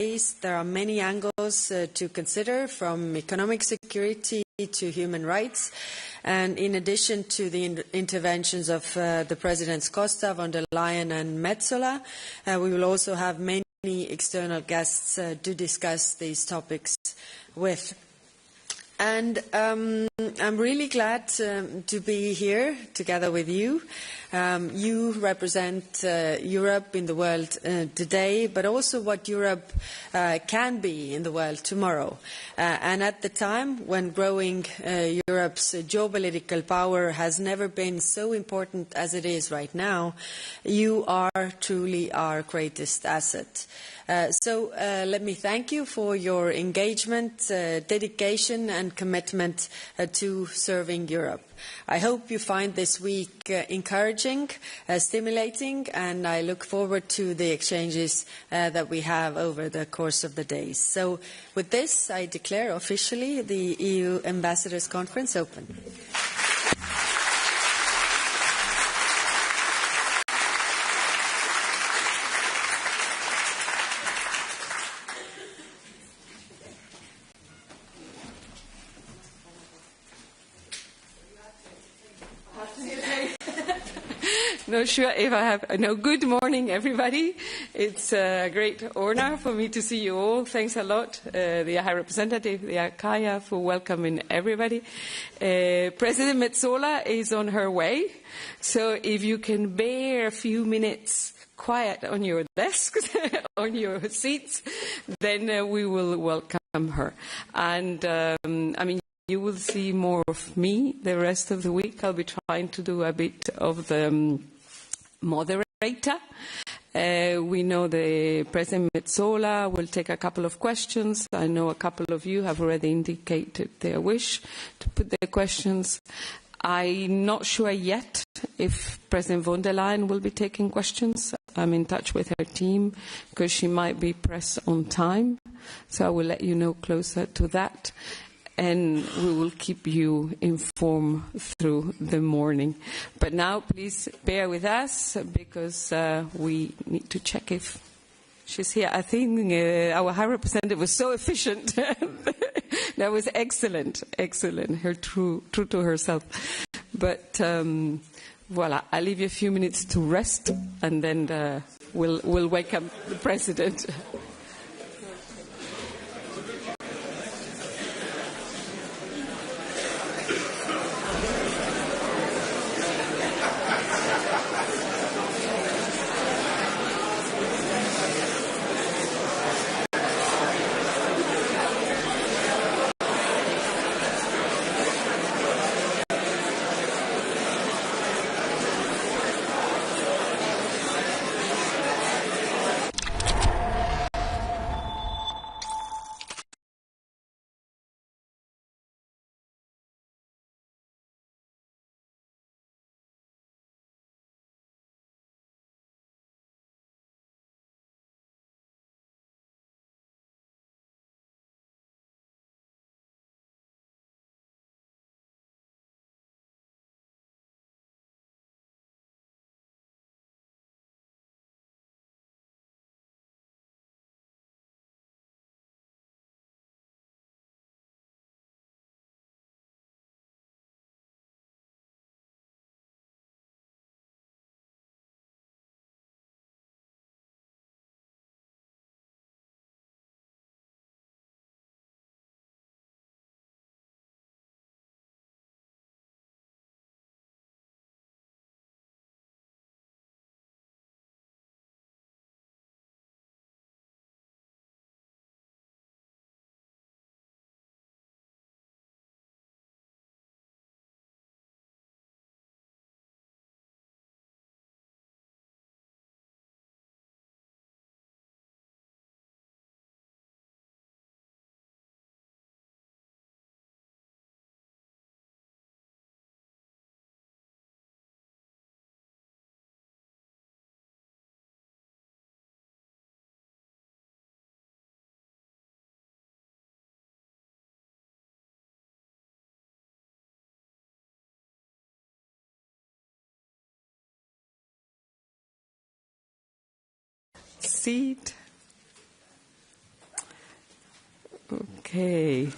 days. There are many angles to consider, from economic security to human rights. And in addition to the interventions of the Presidents Costa, von der Leyen and Metsola, we will also have many external guests to discuss these topics with. And I'm really glad to be here together with you. You represent Europe in the world today, but also what Europe can be in the world tomorrow. And at the time when growing Europe's geopolitical power has never been so important as it is right now, you are truly our greatest asset. So let me thank you for your engagement, dedication and commitment to serving Europe. I hope you find this week encouraging, stimulating, and I look forward to the exchanges that we have over the course of the days. So with this, I declare officially the EU Ambassadors Conference open. No, sure, if I have. No, good morning, everybody. It's a great honor for me to see you all. Thanks a lot, the High Representative, the Kaja, for welcoming everybody. President Metsola is on her way, so if you can bear a few minutes quiet on your desks, on your seats, then we will welcome her. And, you will see more of me the rest of the week. I'll be trying to do a bit of the moderator. We know the President Metsola will take a couple of questions. I know a couple of you have already indicated their wish to put their questions. I'm not sure yet if President von der Leyen will be taking questions. I'm in touch with her team because she might be pressed on time. So I will let you know closer to that. And we will keep you informed through the morning. But now, please bear with us, because we need to check if she's here. I think our High Representative was so efficient. That was excellent, excellent, her true to herself. But voila, I'll leave you a few minutes to rest, and then we'll welcome the President. Seat. Okay.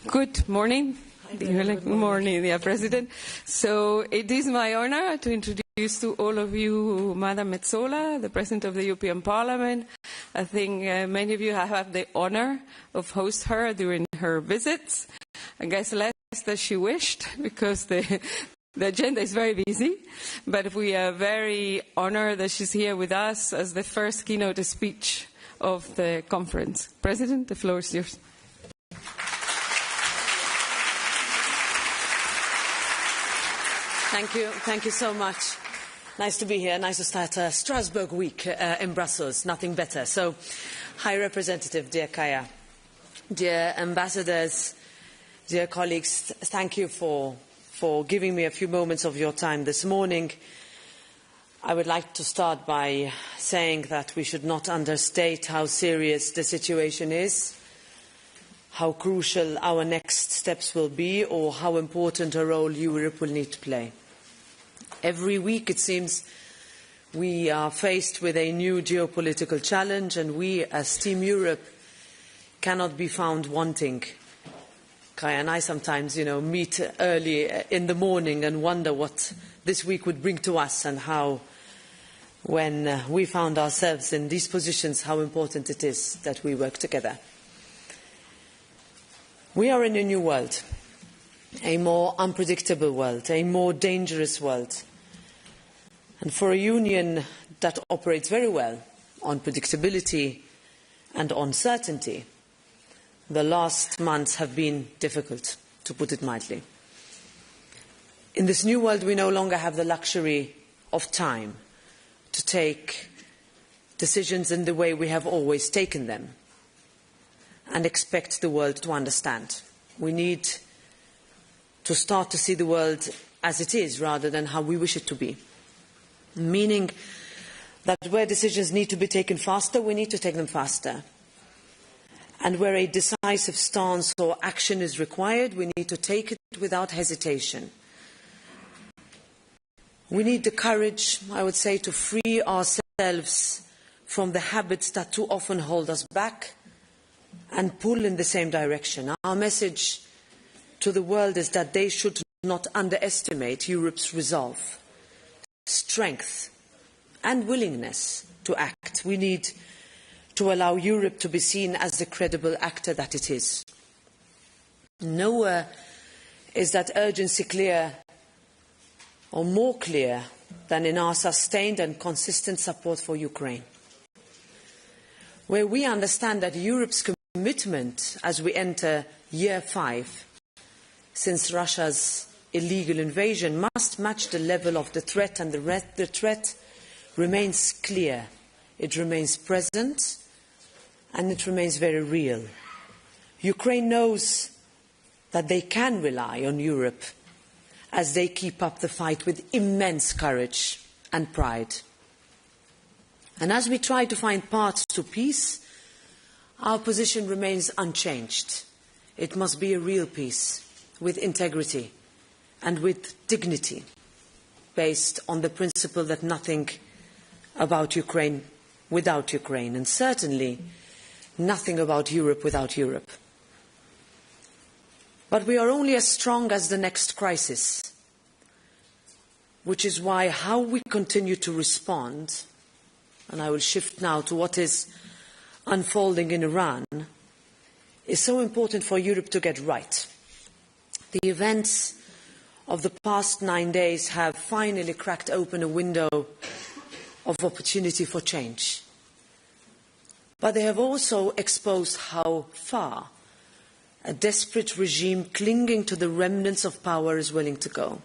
Good morning. Good morning, dear President. So it is my honor to introduce to all of you Madam Metsola, the President of the European Parliament. I think many of you have had the honor of host her during her visits. I guess less than she wished, because the agenda is very busy. But we are very honored that she's here with us as the first keynote speech of the conference. President, the floor is yours. Thank you so much. Nice to be here. Nice to start a Strasbourg week in Brussels. Nothing better. So, High Representative, dear Kaja, dear ambassadors, dear colleagues, thank you for giving me a few moments of your time this morning. I would like to start by saying that we should not understate how serious the situation is, how crucial our next steps will be, or how important a role Europe will need to play. Every week, it seems, we are faced with a new geopolitical challenge, and we, as Team Europe, cannot be found wanting. Kaja and I sometimes, meet early in the morning and wonder what this week would bring to us, and how, when we found ourselves in these positions, how important it is that we work together. We are in a new world, a more unpredictable world, a more dangerous world. And for a union that operates very well on predictability and on certainty, the last months have been difficult, to put it mildly. In this new world, we no longer have the luxury of time to take decisions in the way we have always taken them and expect the world to understand. We need to start to see the world as it is, rather than how we wish it to be. Meaning that where decisions need to be taken faster, we need to take them faster. And where a decisive stance or action is required, we need to take it without hesitation. We need the courage, I would say, to free ourselves from the habits that too often hold us back and pull in the same direction. Our message to the world is that they should not underestimate Europe's resolve, strength and willingness to act. We need to allow Europe to be seen as the credible actor that it is. Nowhere is that urgency clear or more clear than in our sustained and consistent support for Ukraine, where we understand that Europe's commitment as we enter year 5 since Russia's illegal invasion must match the level of the threat, and the threat remains clear, it remains present, and it remains very real. Ukraine knows that they can rely on Europe as they keep up the fight with immense courage and pride. And as we try to find paths to peace, our position remains unchanged. It must be a real peace, with integrity and with dignity, based on the principle that nothing about Ukraine without Ukraine, and certainly nothing about Europe without Europe. But we are only as strong as the next crisis, which is why how we continue to respond, and I will shift now to what is unfolding in Iran, is so important for Europe to get right. The events of the past 9 days have finally cracked open a window of opportunity for change. But they have also exposed how far a desperate regime clinging to the remnants of power is willing to go.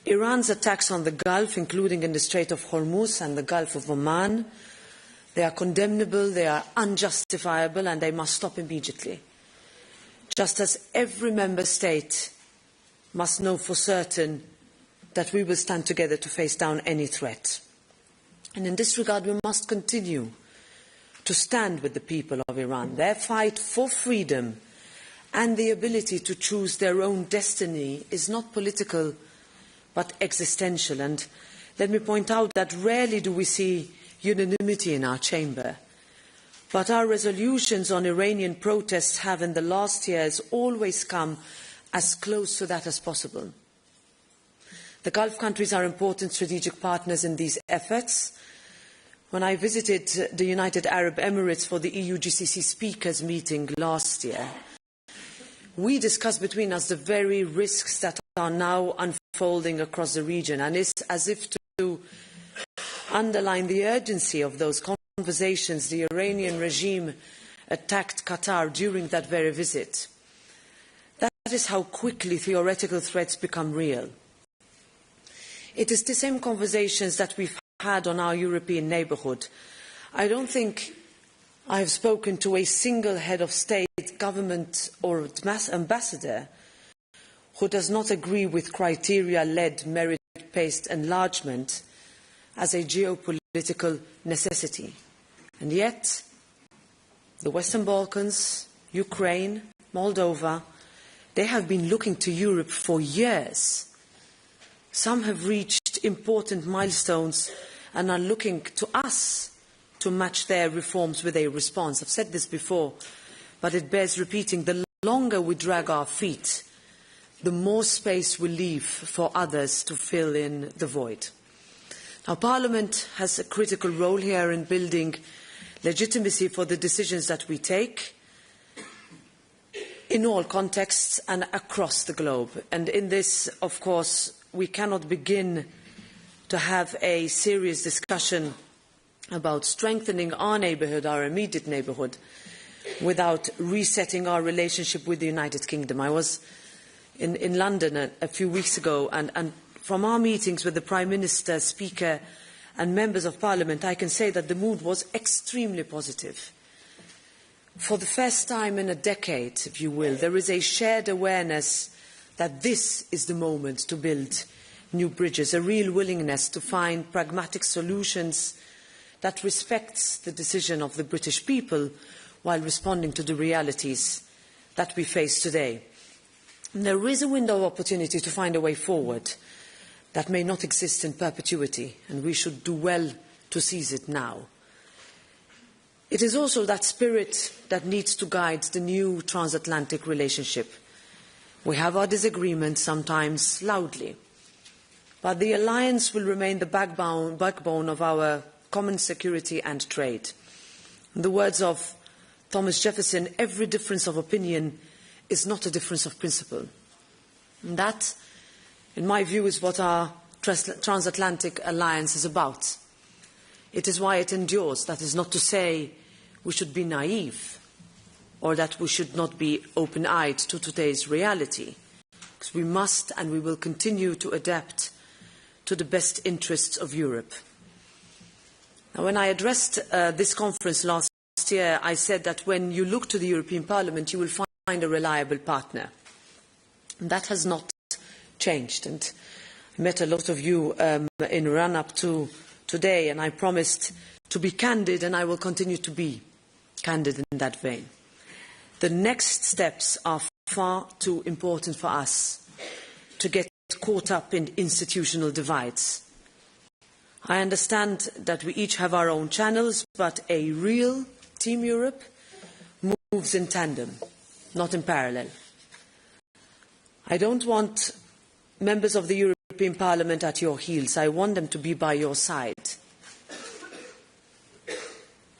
Iran's attacks on the Gulf, including in the Strait of Hormuz and the Gulf of Oman, they are condemnable, they are unjustifiable, and they must stop immediately. Just as every member state must know for certain that we will stand together to face down any threat. And in this regard, we must continue to stand with the people of Iran. Their fight for freedom and the ability to choose their own destiny is not political, but existential. And let me point out that rarely do we see unanimity in our chamber But our resolutions on Iranian protests have in the last years always come as close to that as possible. The Gulf countries are important strategic partners in these efforts. When I visited the United Arab Emirates for the EU GCC speakers meeting last year, we discussed between us the very risks that are now unfolding across the region, and it's as if to underline the urgency of those conversations, the Iranian regime attacked Qatar during that very visit. That is how quickly theoretical threats become real. It is the same conversations that we've had on our European neighbourhood. I don't think I have spoken to a single head of state, government or ambassador who does not agree with criteria-led merit-based enlargement as a geopolitical necessity. And yet, the Western Balkans, Ukraine, Moldova, they have been looking to Europe for years. Some have reached important milestones and are looking to us to match their reforms with a response. I've said this before, but it bears repeating. The longer we drag our feet, the more space we leave for others to fill in the void. Now, Parliament has a critical role here in building legitimacy for the decisions that we take in all contexts and across the globe. And in this, of course, we cannot begin to have a serious discussion about strengthening our neighbourhood, our immediate neighbourhood, without resetting our relationship with the United Kingdom. I was in London a few weeks ago, and from our meetings with the Prime Minister, Speaker and members of Parliament, I can say that the mood was extremely positive. For the first time in a decade, if you will, there is a shared awareness that this is the moment to build new bridges, a real willingness to find pragmatic solutions that respects the decision of the British people while responding to the realities that we face today. And there is a window of opportunity to find a way forward that may not exist in perpetuity, and we should do well to seize it now. It is also that spirit that needs to guide the new transatlantic relationship. We have our disagreements, sometimes loudly, but the alliance will remain the backbone of our common security and trade. In the words of Thomas Jefferson, every difference of opinion is not a difference of principle. And that, in my view, is what our transatlantic alliance is about. It is why it endures. That is not to say we should be naive or that we should not be open-eyed to today's reality, because we must and we will continue to adapt to the best interests of Europe. Now, when I addressed this conference last year, I said that when you look to the European Parliament, you will find a reliable partner. And that has not changed. And I met a lot of you in run-up to today, and I promised to be candid, and I will continue to be candid in that vein. The next steps are far too important for us to get caught up in institutional divides. I understand that we each have our own channels, but a real Team Europe moves in tandem, not in parallel. I don't want members of the European Parliament at your heels. I want them to be by your side,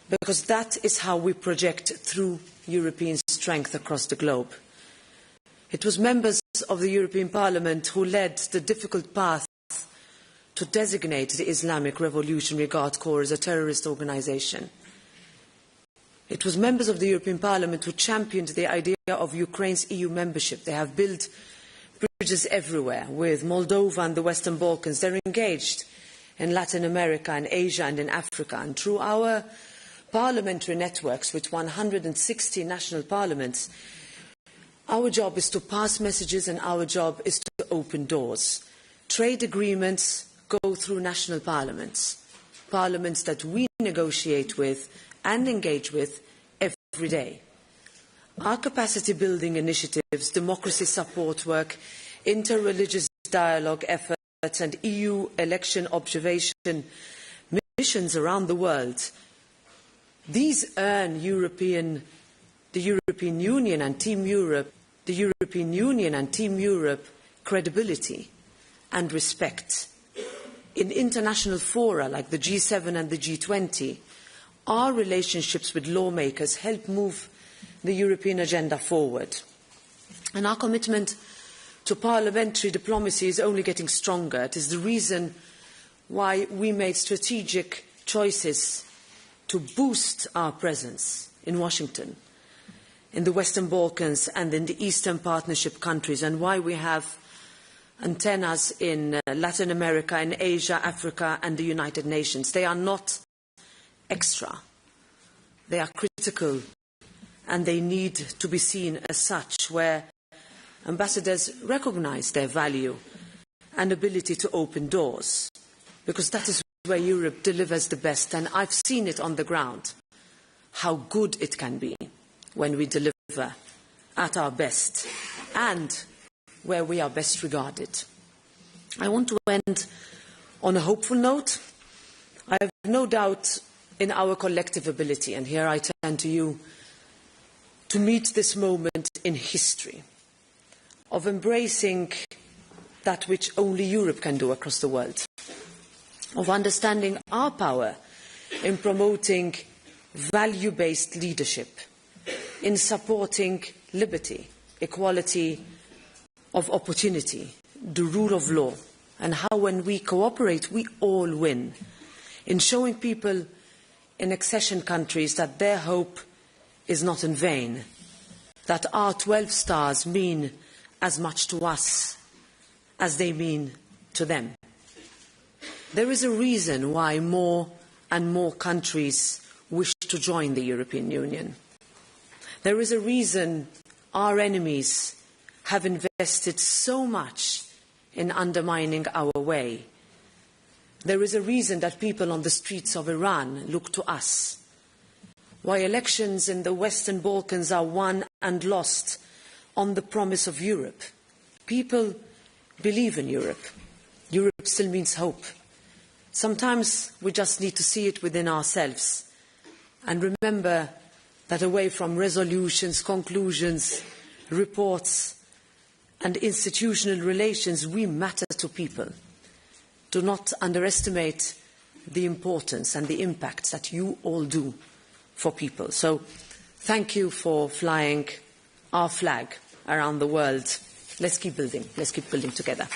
because that is how we project through European strength across the globe. It was members of the European Parliament who led the difficult path to designate the Islamic Revolutionary Guard Corps as a terrorist organisation. It was members of the European Parliament who championed the idea of Ukraine's EU membership. They have built bridges everywhere with Moldova and the Western Balkans. They're engaged in Latin America and Asia and in Africa. And through our parliamentary networks with 160 national parliaments, our job is to pass messages and our job is to open doors. Trade agreements go through national parliaments, parliaments that we negotiate with and engage with every day. Our capacity building initiatives, democracy support work, inter-religious dialogue efforts and EU election observation missions around the world These earn the European Union and Team Europe, credibility and respect. In international fora like the G7 and the G20, our relationships with lawmakers help move the European agenda forward. And our commitment to parliamentary diplomacy is only getting stronger. It is the reason why we made strategic choices to boost our presence in Washington, in the Western Balkans and in the Eastern Partnership countries, and why we have antennas in Latin America, in Asia, Africa and the United Nations. They are not extra. They are critical, and they need to be seen as such, where ambassadors recognise their value and ability to open doors, because that is where Europe delivers the best. And I've seen it on the ground, how good it can be when we deliver at our best and where we are best regarded. I want to end on a hopeful note. I have no doubt in our collective ability, and here I turn to you, to meet this moment in history of embracing that which only Europe can do across the world, of understanding our power in promoting value-based leadership, in supporting liberty, equality of opportunity, the rule of law, and how when we cooperate we all win, in showing people in accession countries that their hope is not in vain, that our 12 stars mean as much to us as they mean to them. There is a reason why more and more countries wish to join the European Union. There is a reason our enemies have invested so much in undermining our way. There is a reason that people on the streets of Iran look to us. Why elections in the Western Balkans are won and lost on the promise of Europe. People believe in Europe. Europe still means hope. Sometimes we just need to see it within ourselves and remember that away from resolutions, conclusions, reports and institutional relations, we matter to people. Do not underestimate the importance and the impacts that you all do for people. So thank you for flying our flag around the world. Let's keep building. Let's keep building together.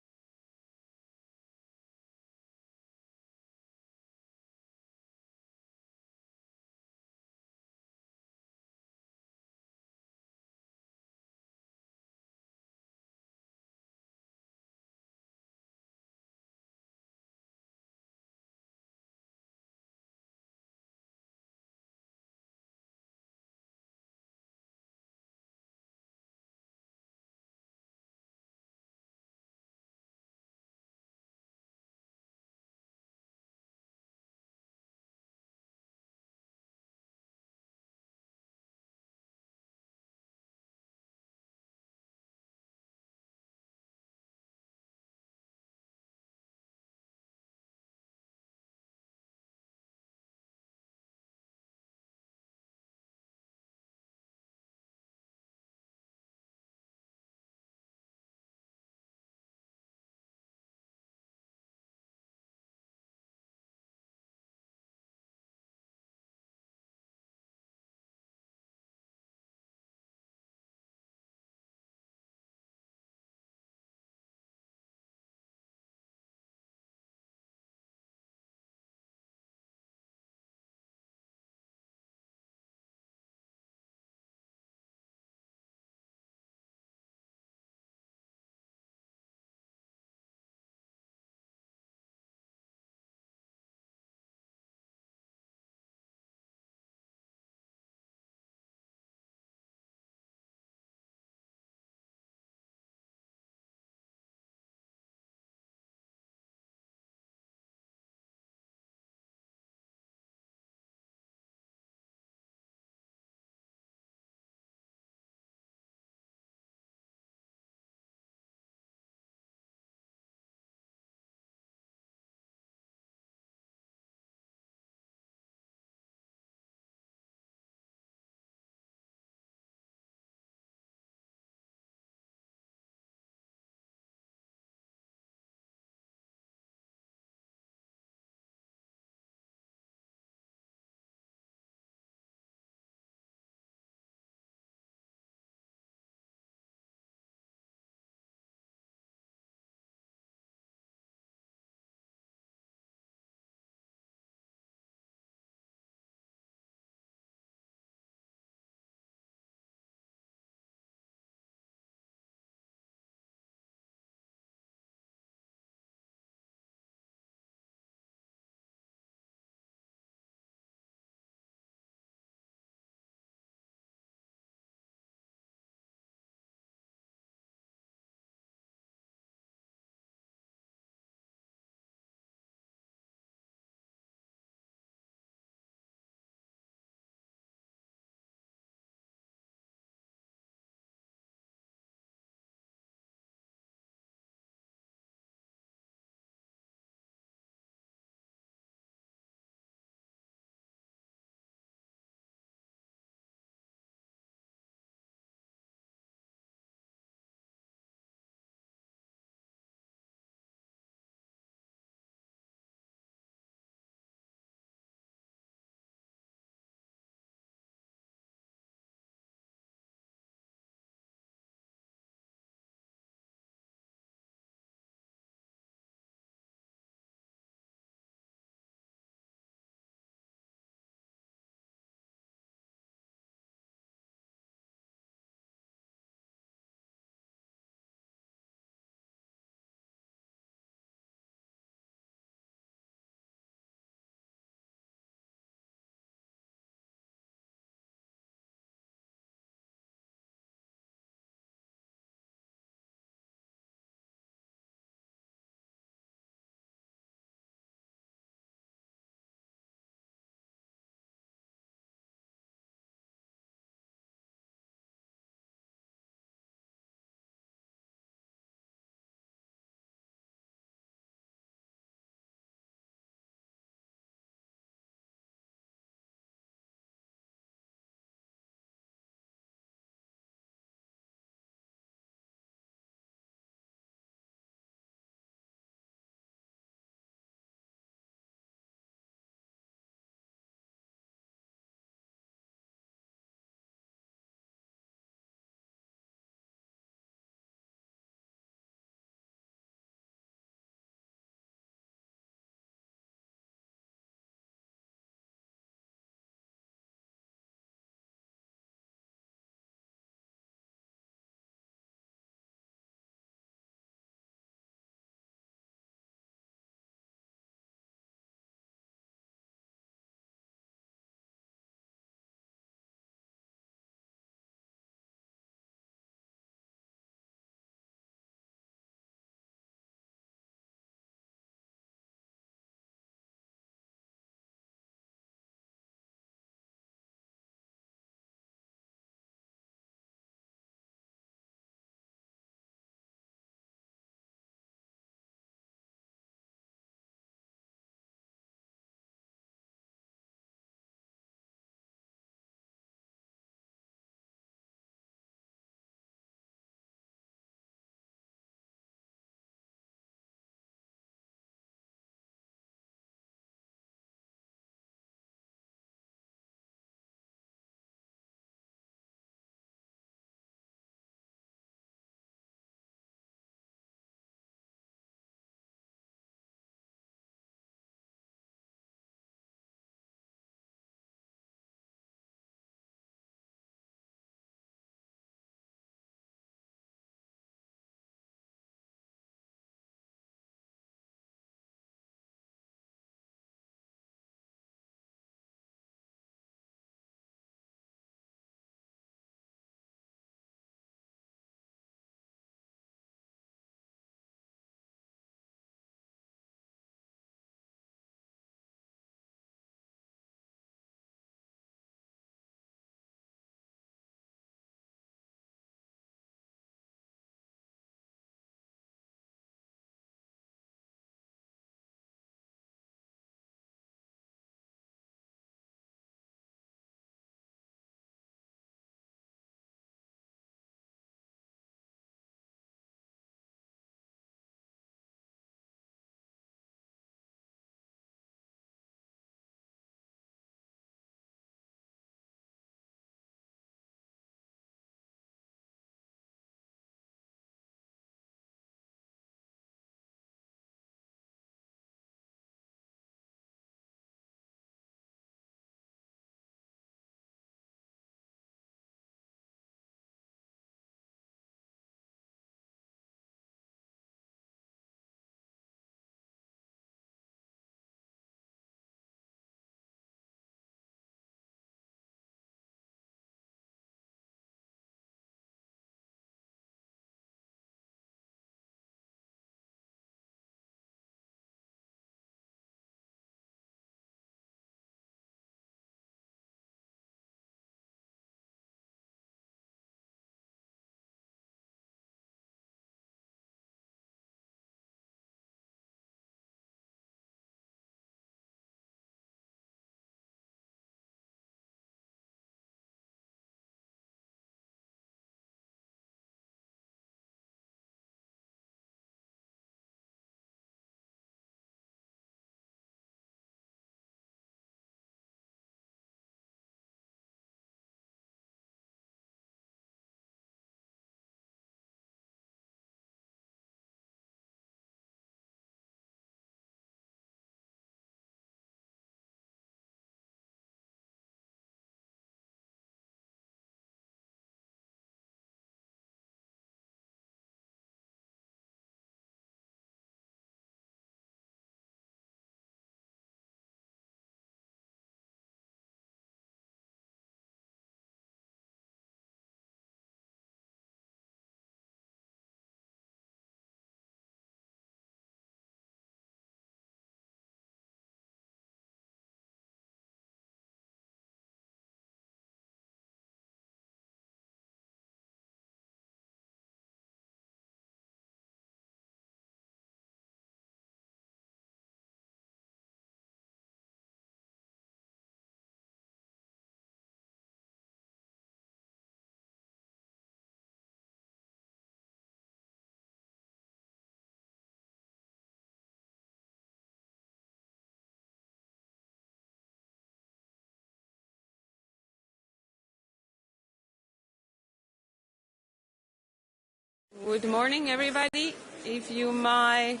Good morning, everybody. If you might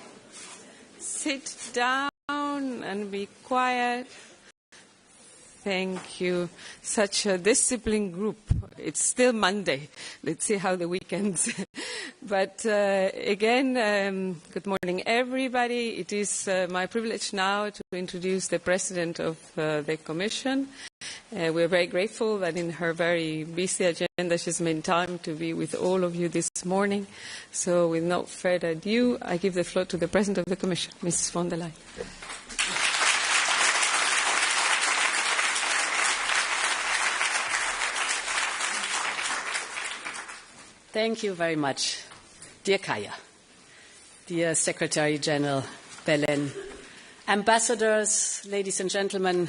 sit down and be quiet. Thank you. Such a disciplined group. It's still Monday. Let's see how the weekend's. But again, good morning, everybody. It is my privilege now to introduce the President of the Commission. We're very grateful that in her very busy agenda she's made time to be with all of you this morning. So with no further ado, I give the floor to the President of the Commission, Mrs. von der Leyen. Thank you very much, dear Kaja, dear Secretary General Leyen, ambassadors, ladies and gentlemen.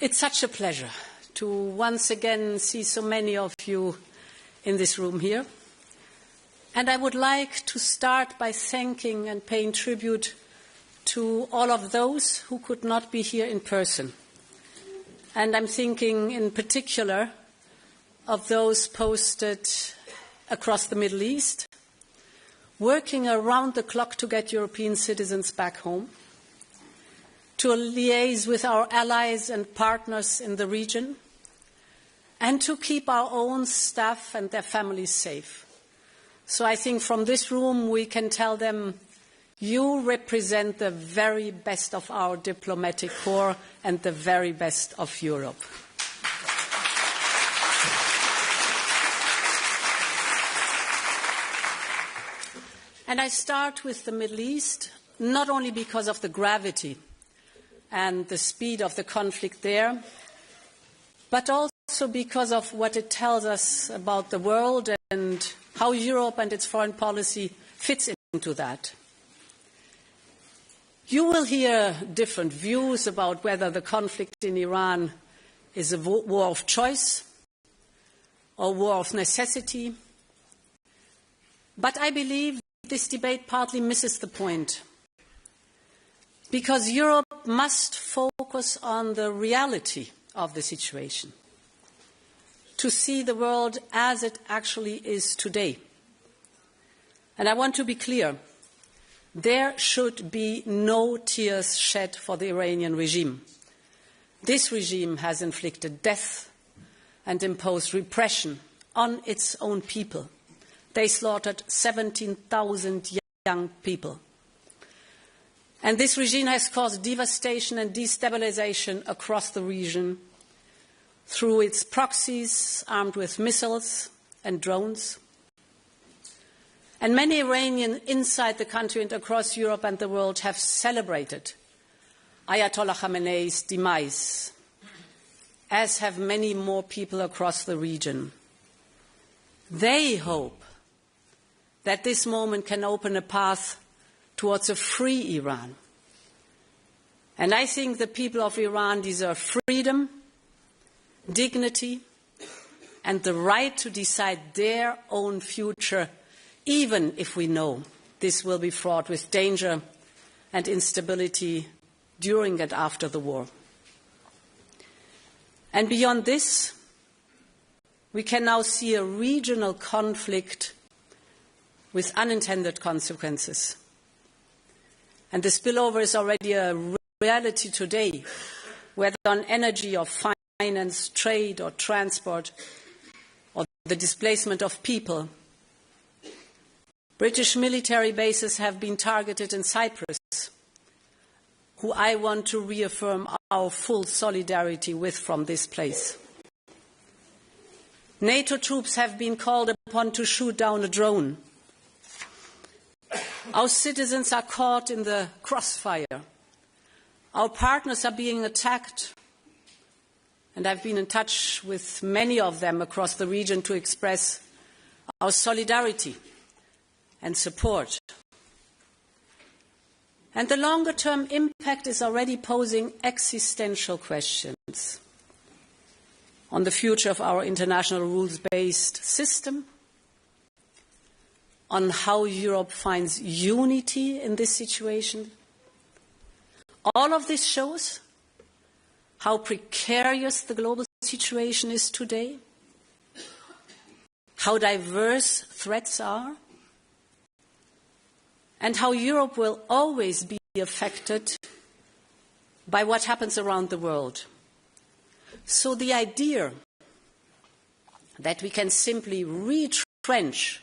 It's such a pleasure to once again see so many of you in this room here. And I would like to start by thanking and paying tribute to all of those who could not be here in person. And I'm thinking in particular of those posted across the Middle East, working around the clock to get European citizens back home, to liaise with our allies and partners in the region, and to keep our own staff and their families safe. So I think from this room we can tell them, you represent the very best of our diplomatic corps and the very best of Europe. And I start with the Middle East, not only because of the gravity and the speed of the conflict there, but also because of what it tells us about the world and how Europe and its foreign policy fits into that. You will hear different views about whether the conflict in Iran is a war of choice or war of necessity. But I believe this debate partly misses the point, because Europe must focus on the reality of the situation, to see the world as it actually is today. And I want to be clear, there should be no tears shed for the Iranian regime. This regime has inflicted death and imposed repression on its own people. They slaughtered 17,000 young people. And this regime has caused devastation and destabilization across the region through its proxies armed with missiles and drones. And many Iranians inside the country and across Europe and the world have celebrated Ayatollah Khamenei's demise, as have many more people across the region. They hope that this moment can open a path towards a free Iran. And I think the people of Iran deserve freedom, dignity, and the right to decide their own future, even if we know this will be fraught with danger and instability during and after the war. And beyond this, we can now see a regional conflict with unintended consequences. And the spillover is already a reality today, whether on energy or finance, trade or transport, or the displacement of people. British military bases have been targeted in Cyprus, who I want to reaffirm our full solidarity with from this place. NATO troops have been called upon to shoot down a drone. Our citizens are caught in the crossfire. Our partners are being attacked. And I've been in touch with many of them across the region to express our solidarity and support. And the longer-term impact is already posing existential questions on the future of our international rules-based system, on how Europe finds unity in this situation. All of this shows how precarious the global situation is today, how diverse threats are, and how Europe will always be affected by what happens around the world. So the idea that we can simply retrench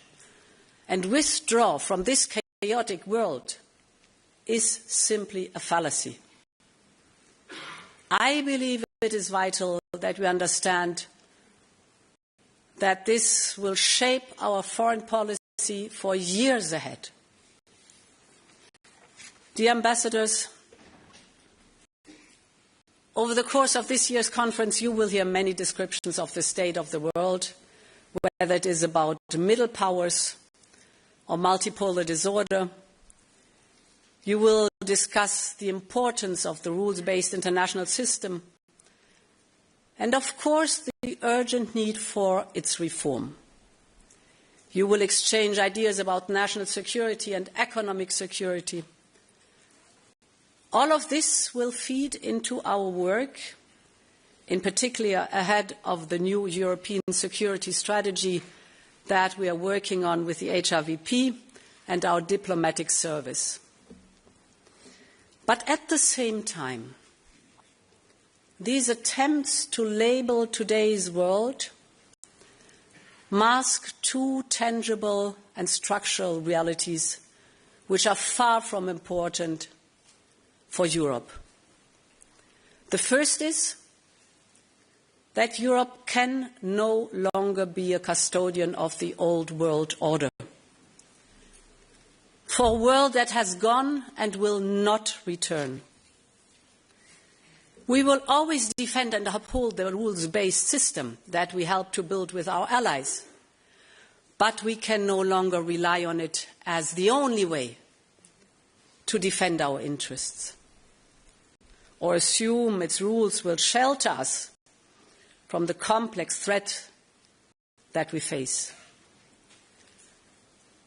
and withdraw from this chaotic world is simply a fallacy. I believe it is vital that we understand that this will shape our foreign policy for years ahead. Dear ambassadors, over the course of this year's conference, you will hear many descriptions of the state of the world, whether it is about middle powers or multipolar disorder. You will discuss the importance of the rules-based international system and, of course, the urgent need for its reform. You will exchange ideas about national security and economic security. All of this will feed into our work, in particular ahead of the new European security strategy that we are working on with the HRVP and our diplomatic service. But at the same time, these attempts to label today's world mask two tangible and structural realities which are far from important for Europe. The first is that Europe can no longer be a custodian of the old world order, for a world that has gone and will not return. We will always defend and uphold the rules-based system that we helped to build with our allies, but we can no longer rely on it as the only way to defend our interests, or assume its rules will shelter us from the complex threat that we face.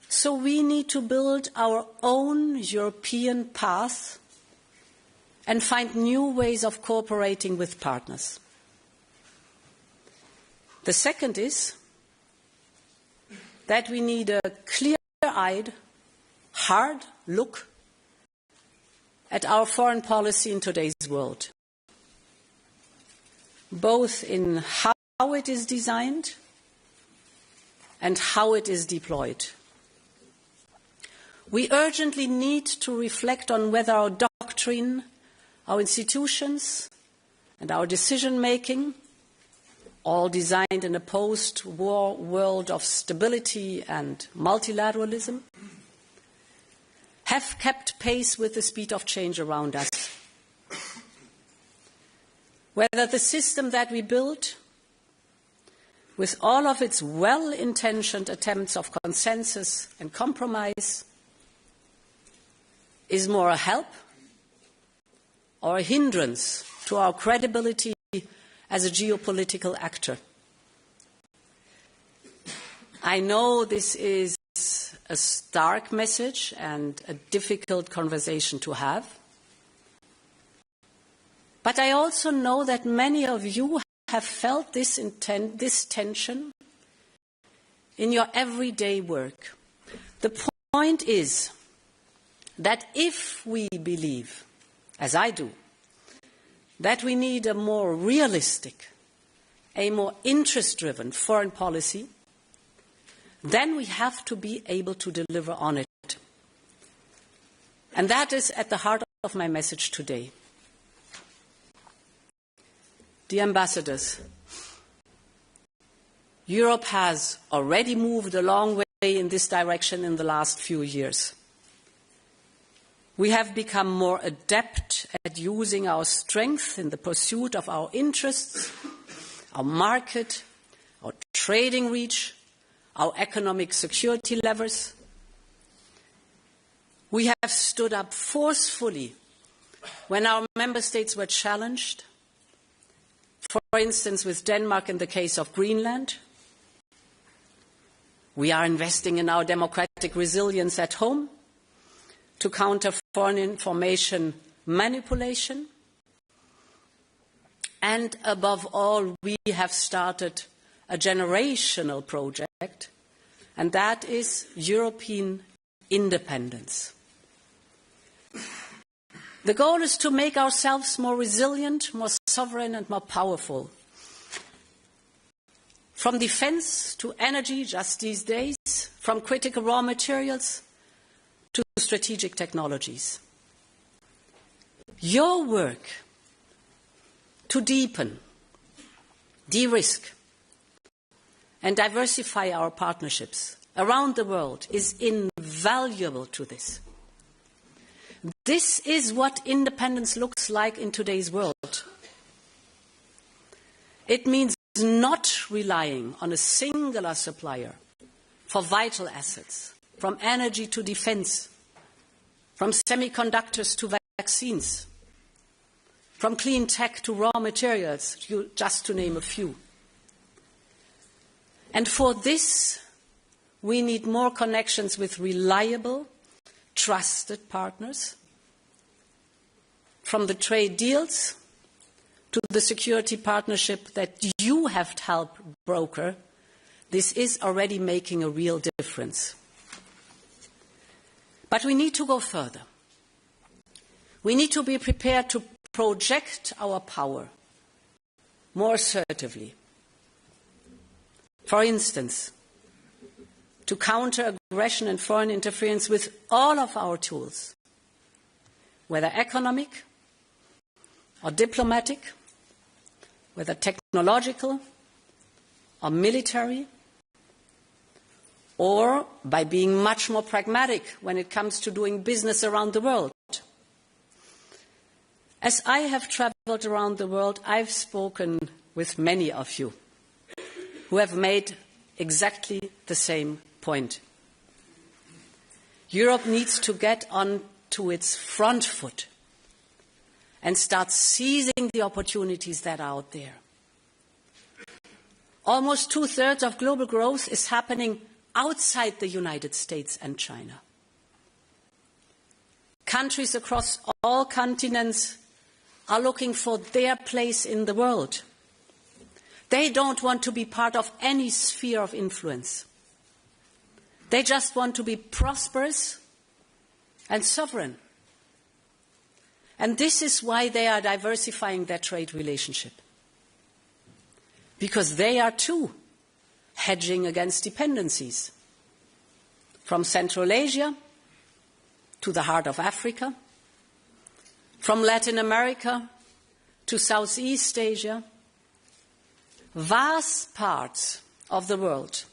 So we need to build our own European path and find new ways of cooperating with partners. The second is that we need a clear-eyed, hard look at our foreign policy in today's world, both in how it is designed and how it is deployed. We urgently need to reflect on whether our doctrine, our institutions, and our decision-making, all designed in a post-war world of stability and multilateralism, have kept pace with the speed of change around us. Whether the system that we built, with all of its well-intentioned attempts of consensus and compromise, is more a help or a hindrance to our credibility as a geopolitical actor. I know this is a stark message and a difficult conversation to have, but I also know that many of you have felt this tension in your everyday work. The point is that if we believe, as I do, that we need a more realistic, a more interest-driven foreign policy, then we have to be able to deliver on it. And that is at the heart of my message today. Dear ambassadors, Europe has already moved a long way in this direction in the last few years. We have become more adept at using our strength in the pursuit of our interests, our market, our trading reach, our economic security levers. We have stood up forcefully when our member states were challenged, for instance with Denmark in the case of Greenland. We are investing in our democratic resilience at home to counter foreign information manipulation. And above all, we have started a generational project and that is European independence. The goal is to make ourselves more resilient, more sovereign and more powerful. From defense to energy, just these days, from critical raw materials to strategic technologies. Your work to deepen, de-risk and diversify our partnerships around the world is invaluable to this. This is what independence looks like in today's world. It means not relying on a singular supplier for vital assets, from energy to defense, from semiconductors to vaccines, from clean tech to raw materials, just to name a few. And for this, we need more connections with reliable, trusted partners, from the trade deals to the security partnership that you have helped broker. This is already making a real difference. But we need to go further. We need to be prepared to project our power more assertively. For instance, to counter aggression and foreign interference with all of our tools, whether economic or diplomatic, whether technological or military, or by being much more pragmatic when it comes to doing business around the world. As I have traveled around the world, I've spoken with many of you who have made exactly the same point. Europe needs to get on to its front foot and start seizing the opportunities that are out there. Almost 2/3 of global growth is happening outside the United States and China. Countries across all continents are looking for their place in the world. They don't want to be part of any sphere of influence. They just want to be prosperous and sovereign. And this is why they are diversifying their trade relationship. Because they are too hedging against dependencies. From Central Asia to the heart of Africa, from Latin America to Southeast Asia, vast parts of the world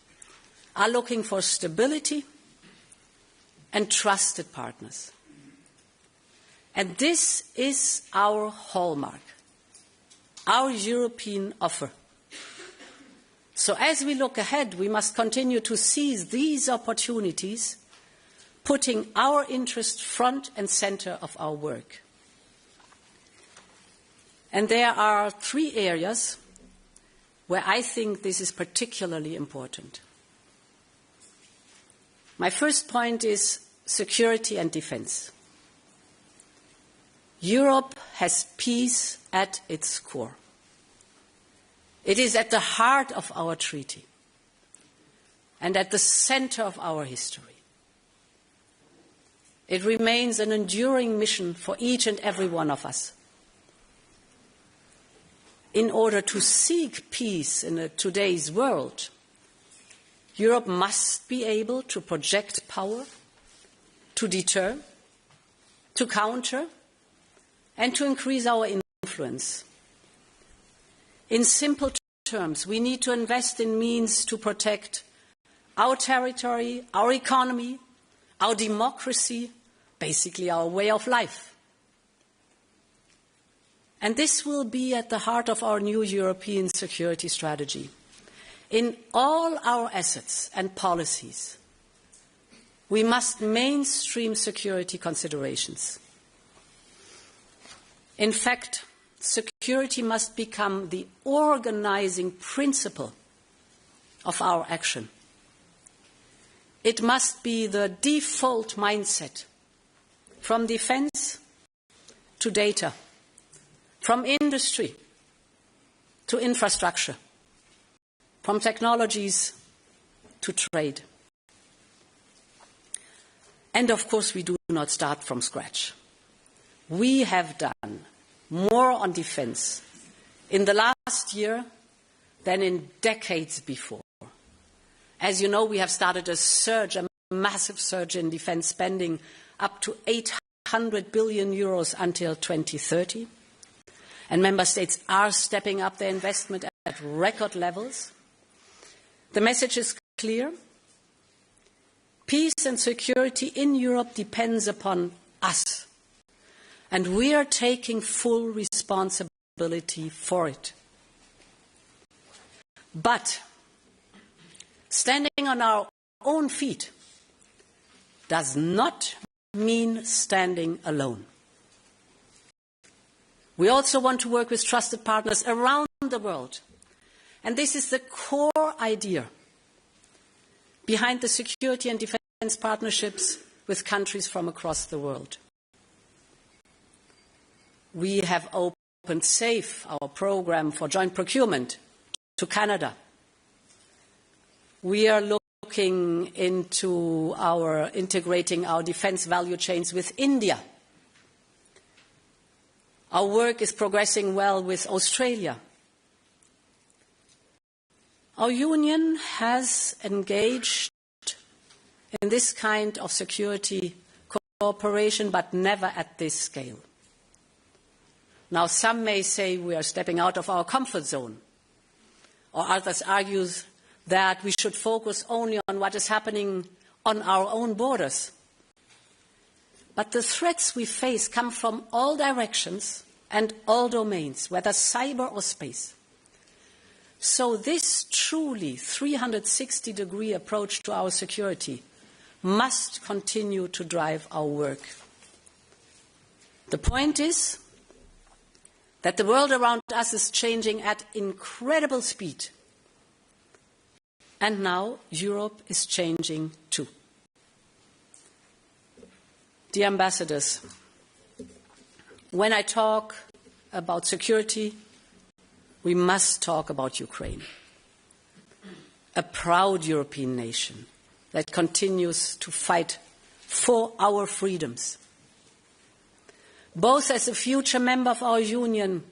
are looking for stability and trusted partners. And this is our hallmark, our European offer. So as we look ahead, we must continue to seize these opportunities, putting our interest front and center of our work. And there are 3 areas where I think this is particularly important. My first point is security and defense. Europe has peace at its core. It is at the heart of our treaty and at the center of our history. It remains an enduring mission for each and every one of us. In order to seek peace in today's world, Europe must be able to project power, to deter, to counter, and to increase our influence. In simple terms, we need to invest in means to protect our territory, our economy, our democracy, basically our way of life. And this will be at the heart of our new European security strategy. In all our assets and policies, we must mainstream security considerations. In fact, security must become the organizing principle of our action. It must be the default mindset, from defense to data, from industry to infrastructure, from technologies to trade. And of course, we do not start from scratch. We have done more on defense in the last year than in decades before. As you know, we have started a surge, a massive surge in defense spending, up to 800 billion euros until 2030. And member states are stepping up their investment at record levels. The message is clear. Peace and security in Europe depends upon us. And we are taking full responsibility for it. But standing on our own feet does not mean standing alone. We also want to work with trusted partners around the world. And this is the core idea behind the security and defense partnerships with countries from across the world. We have opened SAFE, our program for joint procurement, to Canada. We are looking into integrating our defense value chains with India. Our work is progressing well with Australia. Our union has engaged in this kind of security cooperation, but never at this scale. Now, some may say we are stepping out of our comfort zone, or others argue that we should focus only on what is happening on our own borders. But the threats we face come from all directions and all domains, whether cyber or space. So this truly 360-degree approach to our security must continue to drive our work. The point is that the world around us is changing at incredible speed. And now Europe is changing too. Dear ambassadors, when I talk about security, we must talk about Ukraine, a proud European nation that continues to fight for our freedoms, both as a future member of our union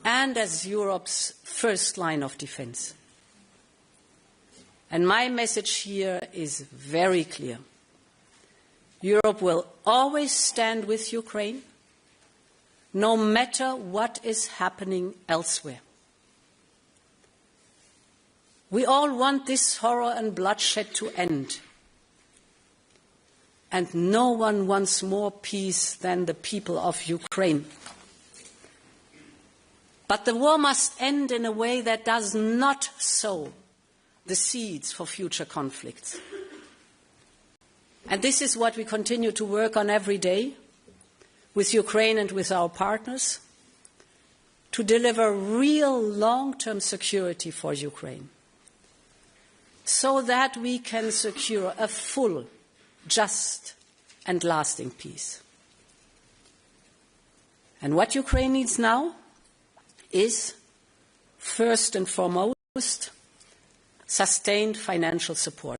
and as Europe's first line of defense. And my message here is very clear. Europe will always stand with Ukraine, no matter what is happening elsewhere. We all want this horror and bloodshed to end. And no one wants more peace than the people of Ukraine. But the war must end in a way that does not sow the seeds for future conflicts. And this is what we continue to work on every day with Ukraine and with our partners, to deliver real long-term security for Ukraine, so that we can secure a full, just and lasting peace. And what Ukraine needs now is, first and foremost, sustained financial support.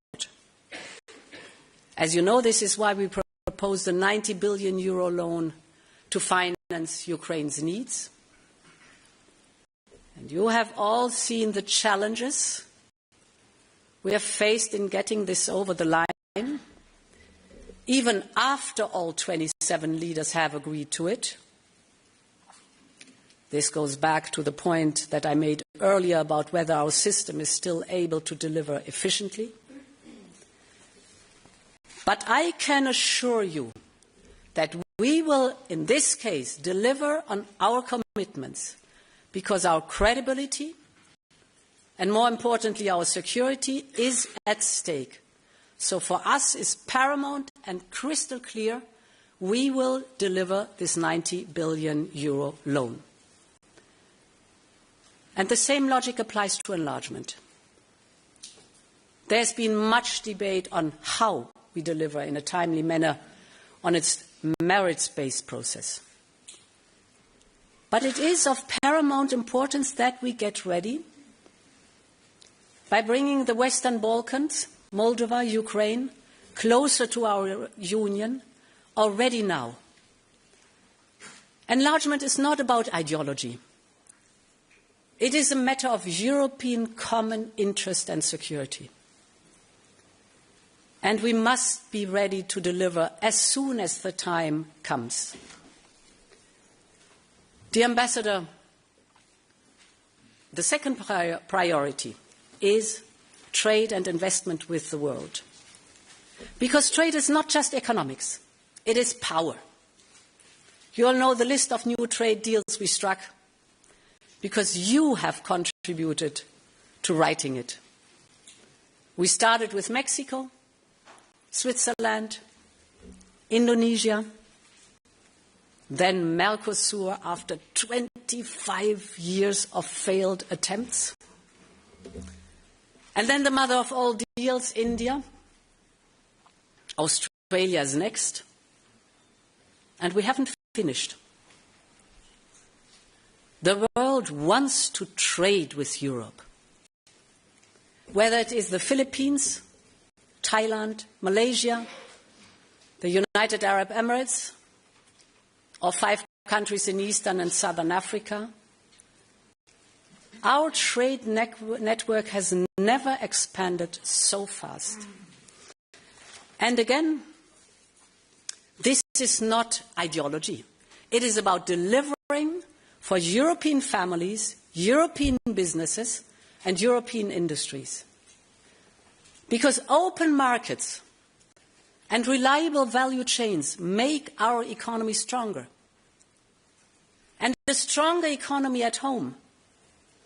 As you know, this is why we proposed a 90 billion euro loan to finance Ukraine's needs. And you have all seen the challenges we have faced in getting this over the line, even after all 27 leaders have agreed to it. This goes back to the point that I made earlier about whether our system is still able to deliver efficiently. But I can assure you that we will, in this case, deliver on our commitments, because our credibility and, more importantly, our security is at stake. So for us is paramount and crystal clear, we will deliver this 90 billion euro loan. And the same logic applies to enlargement. There's been much debate on how we deliver in a timely manner on its merits-based process. But it is of paramount importance that we get ready by bringing the Western Balkans, Moldova, Ukraine, closer to our union already now. Enlargement is not about ideology. It is a matter of European common interest and security. And we must be ready to deliver as soon as the time comes. Dear Ambassador, the second priority is trade and investment with the world. Because trade is not just economics, it is power. You all know the list of new trade deals we struck because you have contributed to writing it. We started with Mexico, Switzerland, Indonesia, then Mercosur after 25 years of failed attempts. And then the mother of all deals, India. Australia is next. And we haven't finished. The world wants to trade with Europe. Whether it is the Philippines, Thailand, Malaysia, the United Arab Emirates, or 5 countries in Eastern and Southern Africa, our trade network has never expanded so fast. And again, this is not ideology. It is about delivering for European families, European businesses, and European industries. Because open markets and reliable value chains make our economy stronger. And a stronger economy at home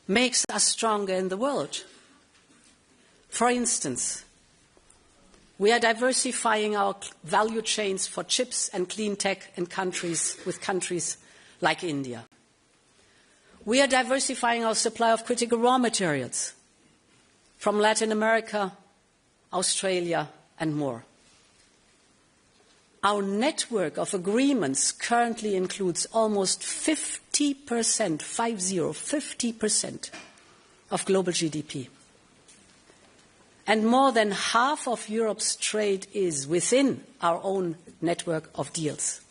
makes us stronger in the world. For instance, we are diversifying our value chains for chips and clean tech in countries like India. We are diversifying our supply of critical raw materials from Latin America, Australia, and more. Our network of agreements currently includes almost 50% of global GDP. And more than half of Europe's trade is within our own network of deals.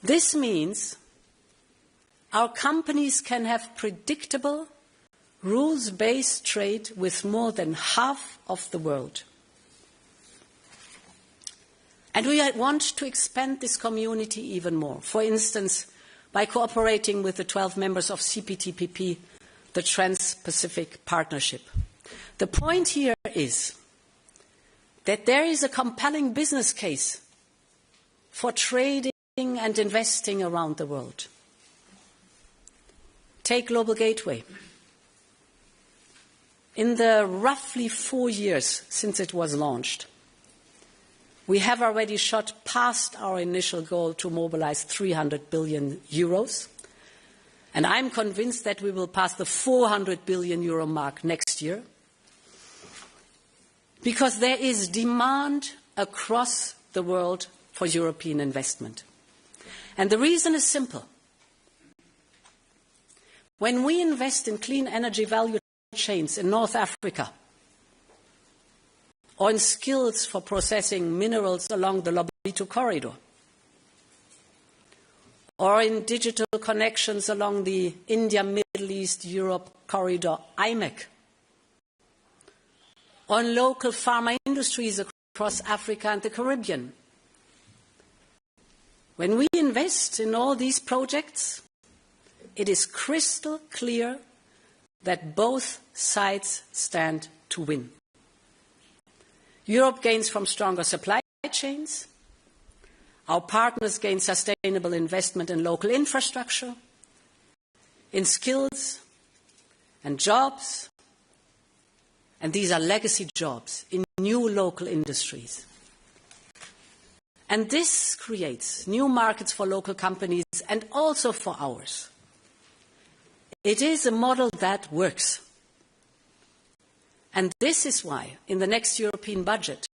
This means our companies can have predictable, rules-based trade with more than half of the world. And we want to expand this community even more. For instance, by cooperating with the 12 members of CPTPP, the Trans-Pacific Partnership. The point here is that there is a compelling business case for trading and investing around the world. Take Global Gateway. In the roughly 4 years since it was launched, we have already shot past our initial goal to mobilize 300 billion euros. And I'm convinced that we will pass the 400 billion euro mark next year. Because there is demand across the world for European investment. And the reason is simple. When we invest in clean energy value chains in North Africa, or in skills for processing minerals along the Lobito corridor, or in digital connections along the India, Middle East, Europe corridor, IMEC, or in local pharma industries across Africa and the Caribbean. When we invest in all these projects, it is crystal clear that both sides stand to win. Europe gains from stronger supply chains. Our partners gain sustainable investment in local infrastructure, in skills and jobs. And these are legacy jobs in new local industries. And this creates new markets for local companies and also for ours. It is a model that works. And this is why, in the next European budget,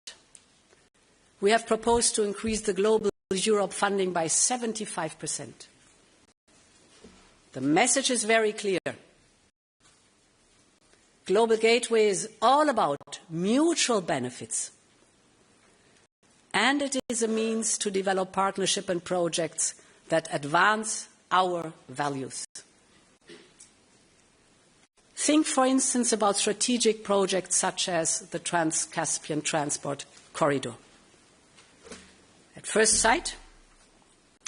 we have proposed to increase the Global Europe funding by 75%. The message is very clear. Global Gateway is all about mutual benefits and it is a means to develop partnership and projects that advance our values. Think, for instance, about strategic projects such as the Trans-Caspian Transport Corridor. At first sight,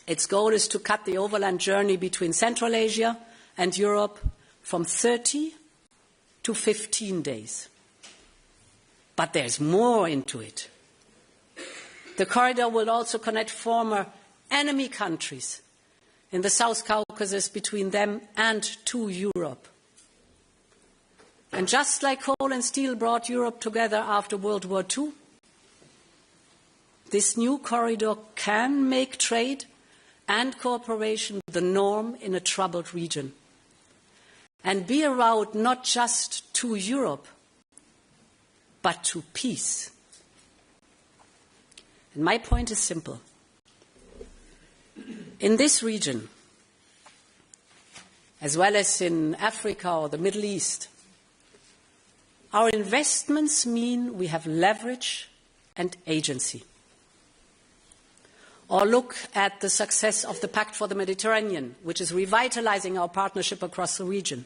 its goal is to cut the overland journey between Central Asia and Europe from 30 to 15 days. But there's more into it. The corridor will also connect former enemy countries in the South Caucasus between them and to Europe. And just like coal and steel brought Europe together after World War II, this new corridor can make trade and cooperation the norm in a troubled region and be a route not just to Europe, but to peace. And my point is simple. In this region, as well as in Africa or the Middle East, our investments mean we have leverage and agency. Or look at the success of the Pact for the Mediterranean, which is revitalizing our partnership across the region.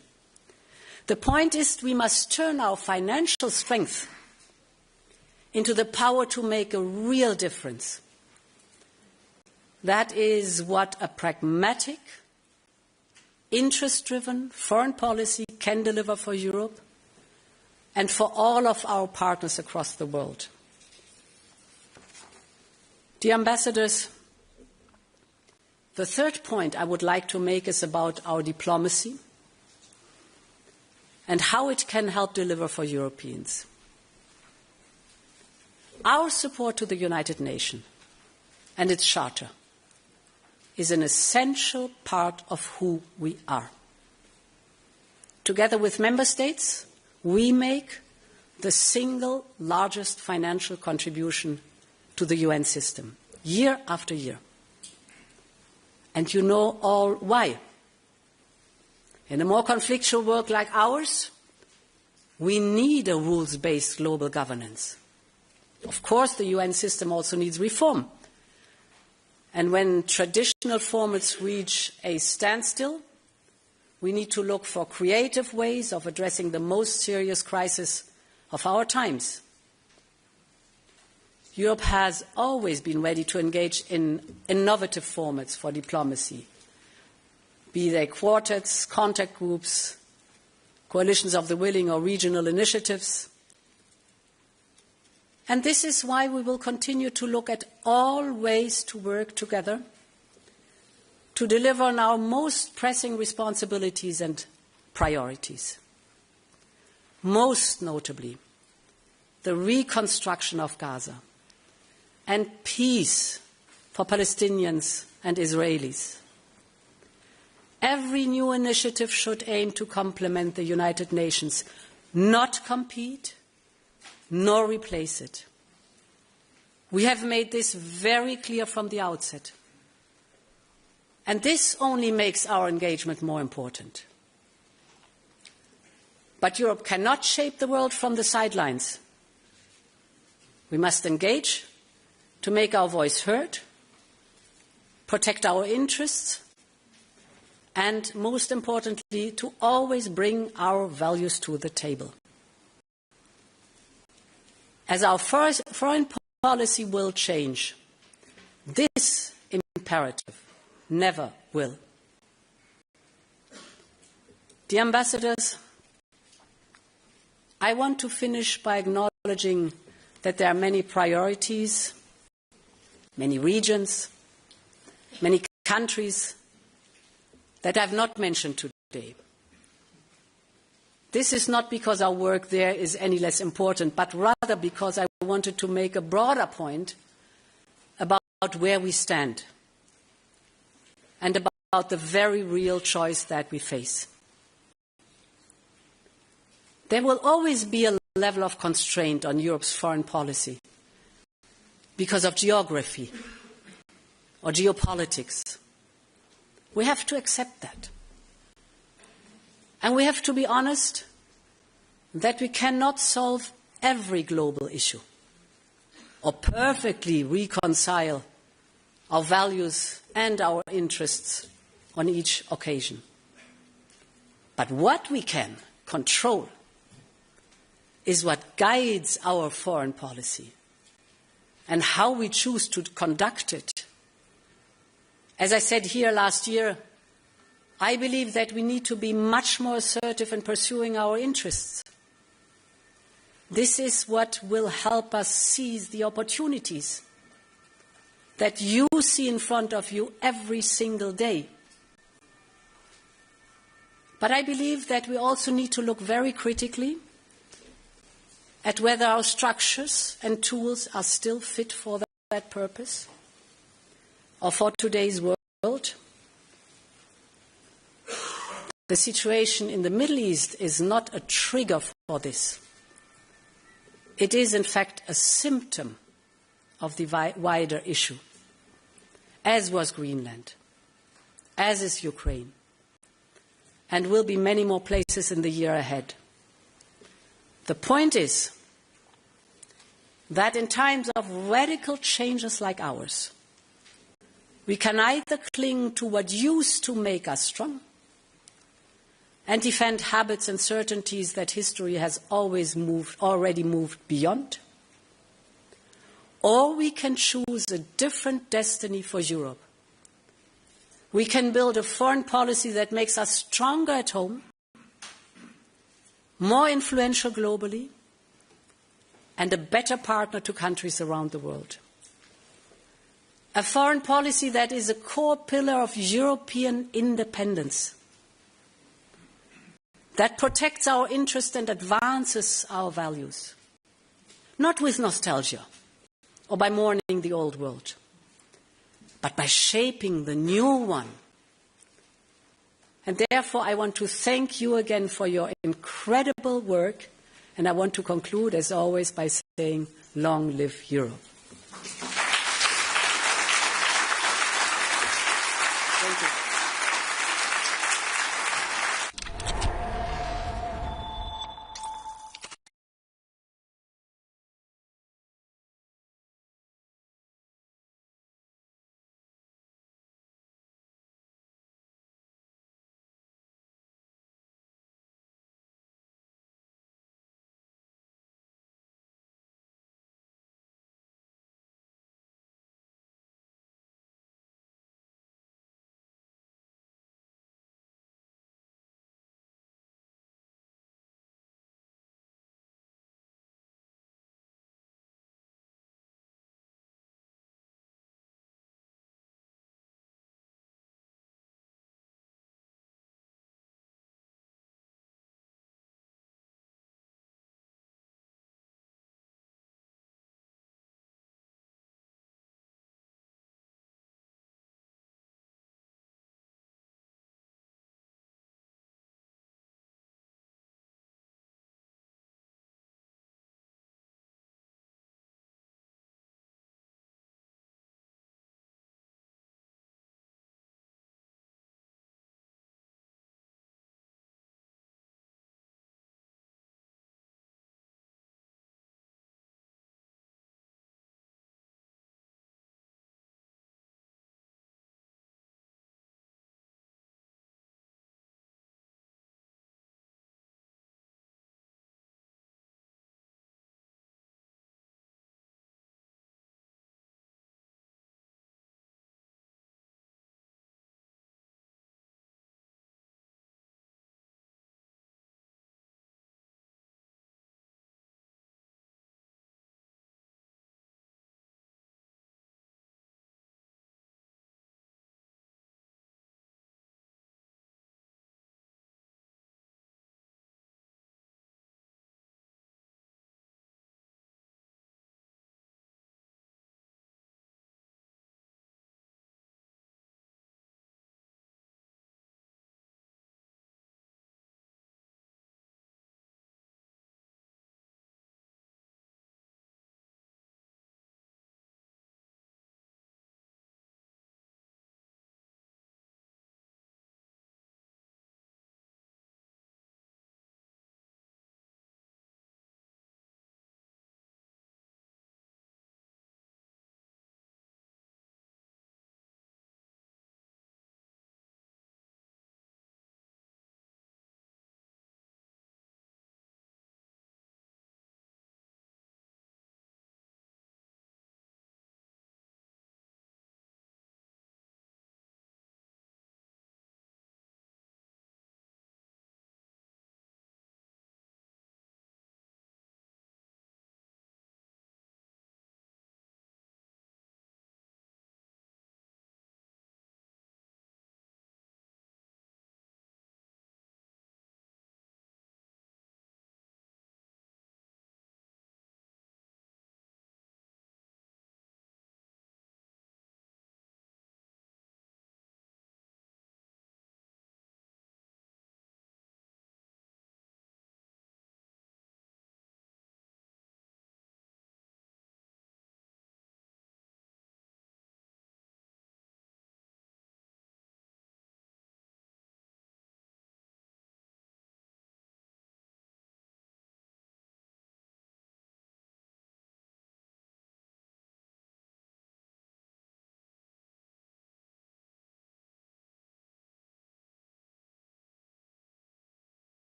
The point is we must turn our financial strength into the power to make a real difference. That is what a pragmatic, interest-driven foreign policy can deliver for Europe and for all of our partners across the world. Dear ambassadors, the third point I would like to make is about our diplomacy and how it can help deliver for Europeans. Our support to the United Nations and its charter is an essential part of who we are. Together with member states, we make the single largest financial contribution to the UN system, year after year. And you know all why. In a more conflictual world like ours, we need a rules-based global governance. Of course, the UN system also needs reform. And when traditional formats reach a standstill, we need to look for creative ways of addressing the most serious crisis of our times. Europe has always been ready to engage in innovative formats for diplomacy, be they quartets, contact groups, coalitions of the willing, or regional initiatives. And this is why we will continue to look at all ways to work together to deliver on our most pressing responsibilities and priorities. Most notably, the reconstruction of Gaza and peace for Palestinians and Israelis. Every new initiative should aim to complement the United Nations, not compete, nor replace it. We have made this very clear from the outset. And this only makes our engagement more important. But Europe cannot shape the world from the sidelines. We must engage to make our voice heard, protect our interests, and most importantly, to always bring our values to the table. As our foreign policy will change, this imperative never will. Dear ambassadors, I want to finish by acknowledging that there are many priorities, many regions, many countries that I have not mentioned today. This is not because our work there is any less important, but rather because I wanted to make a broader point about where we stand and about the very real choice that we face. There will always be a level of constraint on Europe's foreign policy because of geography or geopolitics. We have to accept that. And we have to be honest that we cannot solve every global issue or perfectly reconcile our values and our interests on each occasion. But what we can control is what guides our foreign policy and how we choose to conduct it. As I said here last year, I believe that we need to be much more assertive in pursuing our interests. This is what will help us seize the opportunities that you see in front of you every single day. But I believe that we also need to look very critically at whether our structures and tools are still fit for that purpose or for today's world. The situation in the Middle East is not a trigger for this. It is, in fact, a symptom of the wider issue, as was Greenland, as is Ukraine, and will be many more places in the year ahead. The point is that in times of radical changes like ours, we can either cling to what used to make us strong and defend habits and certainties that history has already moved beyond, or we can choose a different destiny for Europe. We can build a foreign policy that makes us stronger at home, more influential globally, and a better partner to countries around the world. A foreign policy that is a core pillar of European independence, that protects our interests and advances our values, not with nostalgia or by mourning the old world, but by shaping the new one. And therefore, I want to thank you again for your incredible work, and I want to conclude, as always, by saying, long live Europe. Thank you.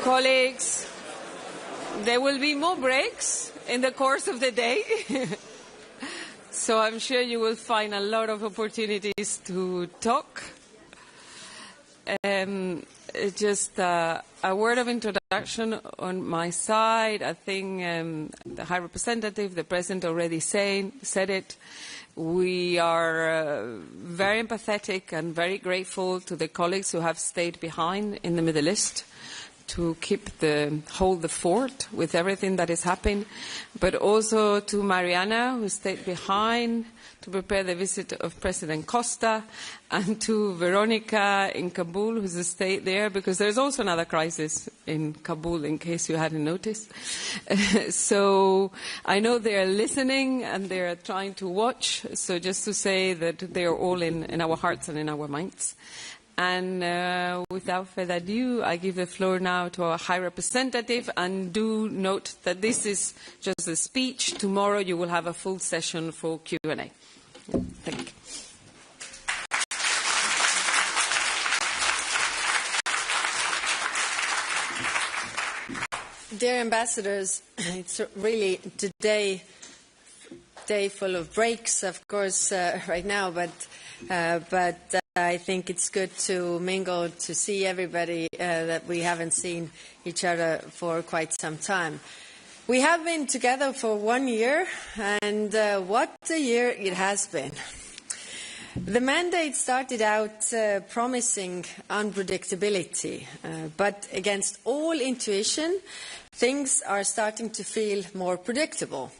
Colleagues, there will be more breaks in the course of the day. So I'm sure you will find a lot of opportunities to talk. Just a word of introduction on my side. I think the High Representative, the President already said it. We are very empathetic and very grateful to the colleagues who have stayed behind in the Middle East to hold the fort with everything that is happening, but also to Mariana, who stayed behind to prepare the visit of President Costa, and to Veronica in Kabul, who's stayed there, because there's also another crisis in Kabul, in case you hadn't noticed. So I know they're listening and they're trying to watch, so just to say that they're all in our hearts and in our minds. And without further ado, I give the floor now to our High Representative, and do note that this is just a speech. Tomorrow you will have a full session for Q&A. Thank you. Dear ambassadors, it's really today day full of breaks, of course, right now, but I think it's good to mingle, to see everybody that we haven't seen each other for quite some time. We have been together for 1 year, and what a year it has been. The mandate started out promising unpredictability, but against all intuition, things are starting to feel more predictable.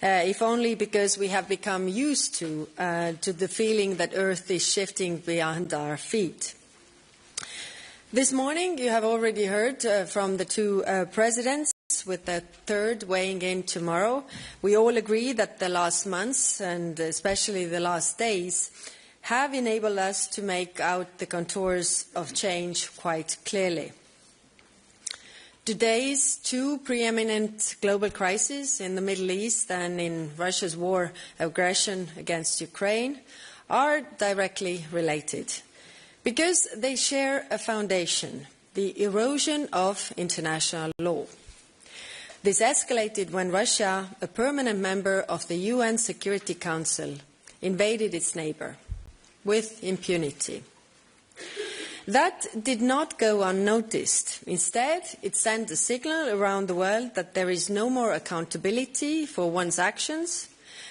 If only because we have become used to the feeling that Earth is shifting beyond our feet. This morning, you have already heard from the two presidents, with the third weighing in tomorrow. We all agree that the last months, and especially the last days, have enabled us to make out the contours of change quite clearly. Today's two preeminent global crises in the Middle East and in Russia's war aggression against Ukraine are directly related because they share a foundation, the erosion of international law. This escalated when Russia, a permanent member of the UN Security Council, invaded its neighbor with impunity. That did not go unnoticed. Instead, it sent a signal around the world that there is no more accountability for one's actions.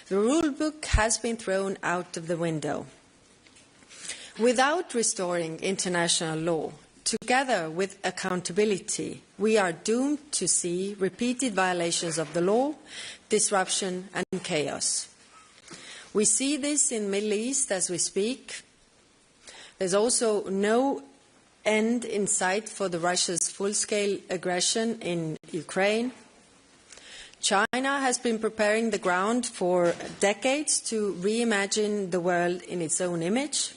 The rule book has been thrown out of the window. Without restoring international law, together with accountability, we are doomed to see repeated violations of the law, disruption and chaos. We see this in the Middle East as we speak. There's also no end in sight for Russia's full-scale aggression in Ukraine. China has been preparing the ground for decades to reimagine the world in its own image.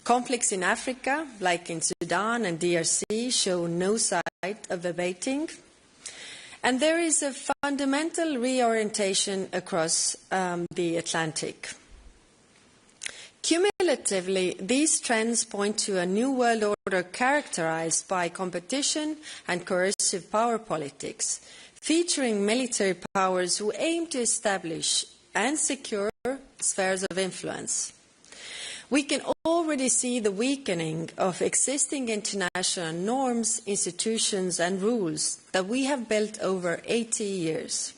Conflicts in Africa, like in Sudan and DRC, show no sign of abating. And there is a fundamental reorientation across the Atlantic. Cumulatively, these trends point to a new world order characterized by competition and coercive power politics, featuring military powers who aim to establish and secure spheres of influence. We can already see the weakening of existing international norms, institutions and rules that we have built over 80 years.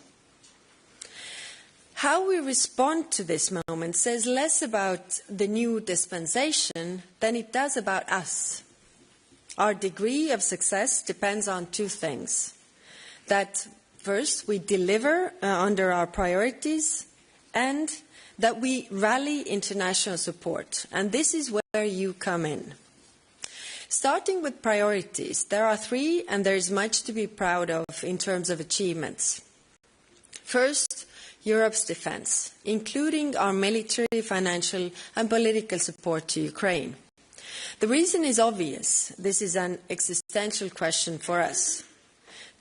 How we respond to this moment says less about the new dispensation than it does about us. Our degree of success depends on two things. That first, we deliver under our priorities, and that we rally international support. And this is where you come in. Starting with priorities, there are three, and there is much to be proud of in terms of achievements. First, Europe's defence, including our military, financial and political support to Ukraine. The reason is obvious. This is an existential question for us.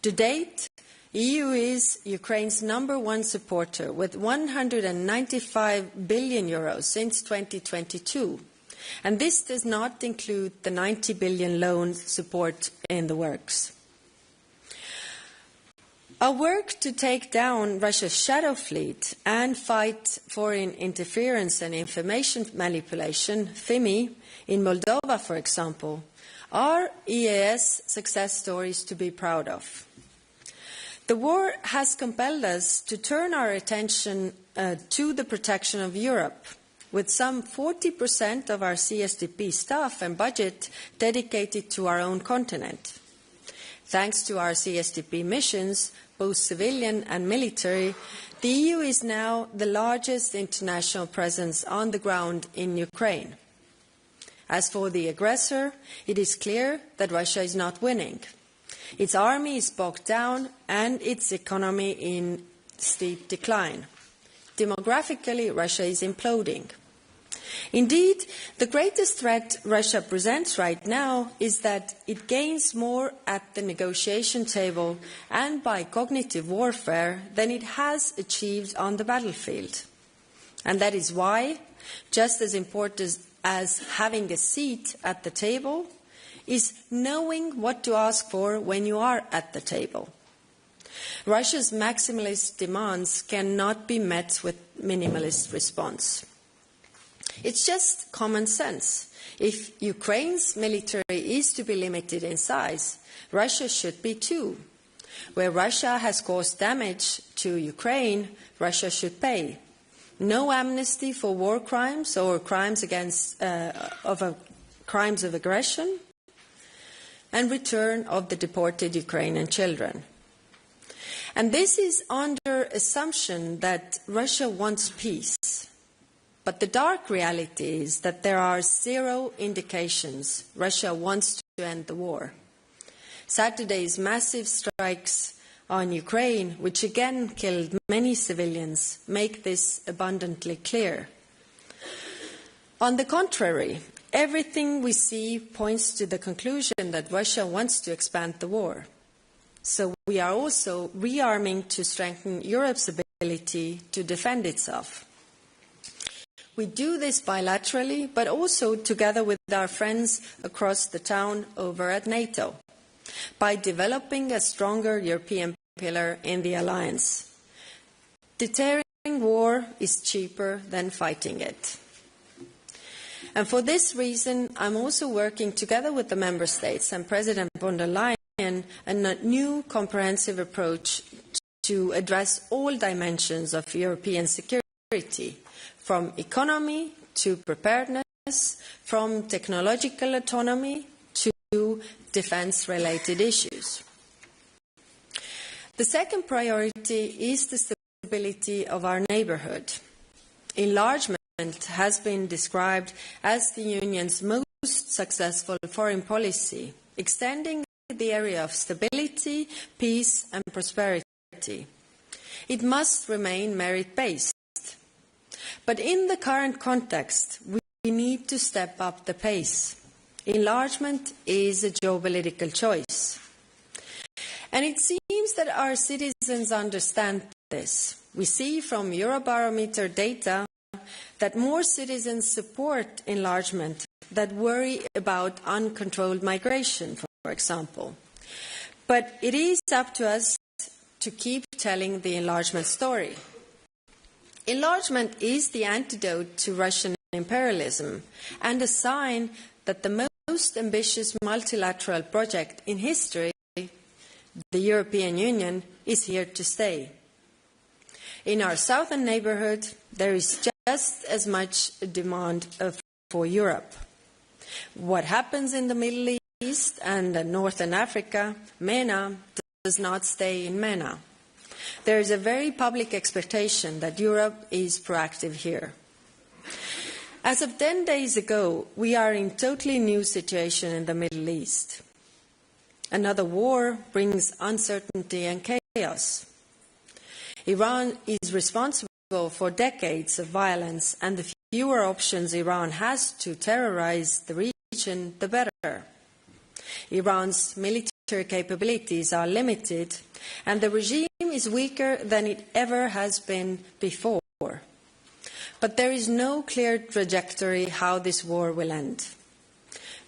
To date, the EU is Ukraine's #1 supporter with €195 billion since 2022. And this does not include the 90 billion loan support in the works. Our work to take down Russia's shadow fleet and fight foreign interference and information manipulation, FIMI, in Moldova, for example, are EAS success stories to be proud of. The war has compelled us to turn our attention to the protection of Europe, with some 40% of our CSDP staff and budget dedicated to our own continent. Thanks to our CSDP missions, both civilian and military, the EU is now the largest international presence on the ground in Ukraine. As for the aggressor, it is clear that Russia is not winning. Its army is bogged down and its economy in steep decline. Demographically, Russia is imploding. Indeed, the greatest threat Russia presents right now is that it gains more at the negotiation table and by cognitive warfare than it has achieved on the battlefield. And that is why, just as important as having a seat at the table, is knowing what to ask for when you are at the table. Russia's maximalist demands cannot be met with minimalist response. It's just common sense. If Ukraine's military is to be limited in size, Russia should be too. Where Russia has caused damage to Ukraine, Russia should pay. No amnesty for war crimes or crimes crimes of aggression, and return of the deported Ukrainian children. And this is under assumption that Russia wants peace. But the dark reality is that there are zero indications Russia wants to end the war. Saturday's massive strikes on Ukraine, which again killed many civilians, make this abundantly clear. On the contrary, everything we see points to the conclusion that Russia wants to expand the war. So we are also rearming to strengthen Europe's ability to defend itself. We do this bilaterally, but also together with our friends across the town over at NATO, by developing a stronger European pillar in the alliance. Deterring war is cheaper than fighting it. And for this reason, I'm also working together with the Member States and President von der Leyen on a new comprehensive approach to address all dimensions of European security, from economy to preparedness, from technological autonomy to defence-related issues. The second priority is the stability of our neighbourhood. Enlargement has been described as the Union's most successful foreign policy, extending the area of stability, peace and prosperity. It must remain merit-based. But in the current context, we need to step up the pace. Enlargement is a geopolitical choice. And it seems that our citizens understand this. We see from Eurobarometer data that more citizens support enlargement than worry about uncontrolled migration, for example. But it is up to us to keep telling the enlargement story. Enlargement is the antidote to Russian imperialism and a sign that the most ambitious multilateral project in history, the European Union, is here to stay. In our southern neighbourhood, there is just as much demand for Europe. What happens in the Middle East and Northern Africa, MENA, does not stay in MENA. There is a very public expectation that Europe is proactive here. As of 10 days ago, we are in a totally new situation in the Middle East. Another war brings uncertainty and chaos. Iran is responsible for decades of violence, and the fewer options Iran has to terrorize the region, the better. Iran's military capabilities are limited, and the regime is weaker than it ever has been before. But there is no clear trajectory how this war will end.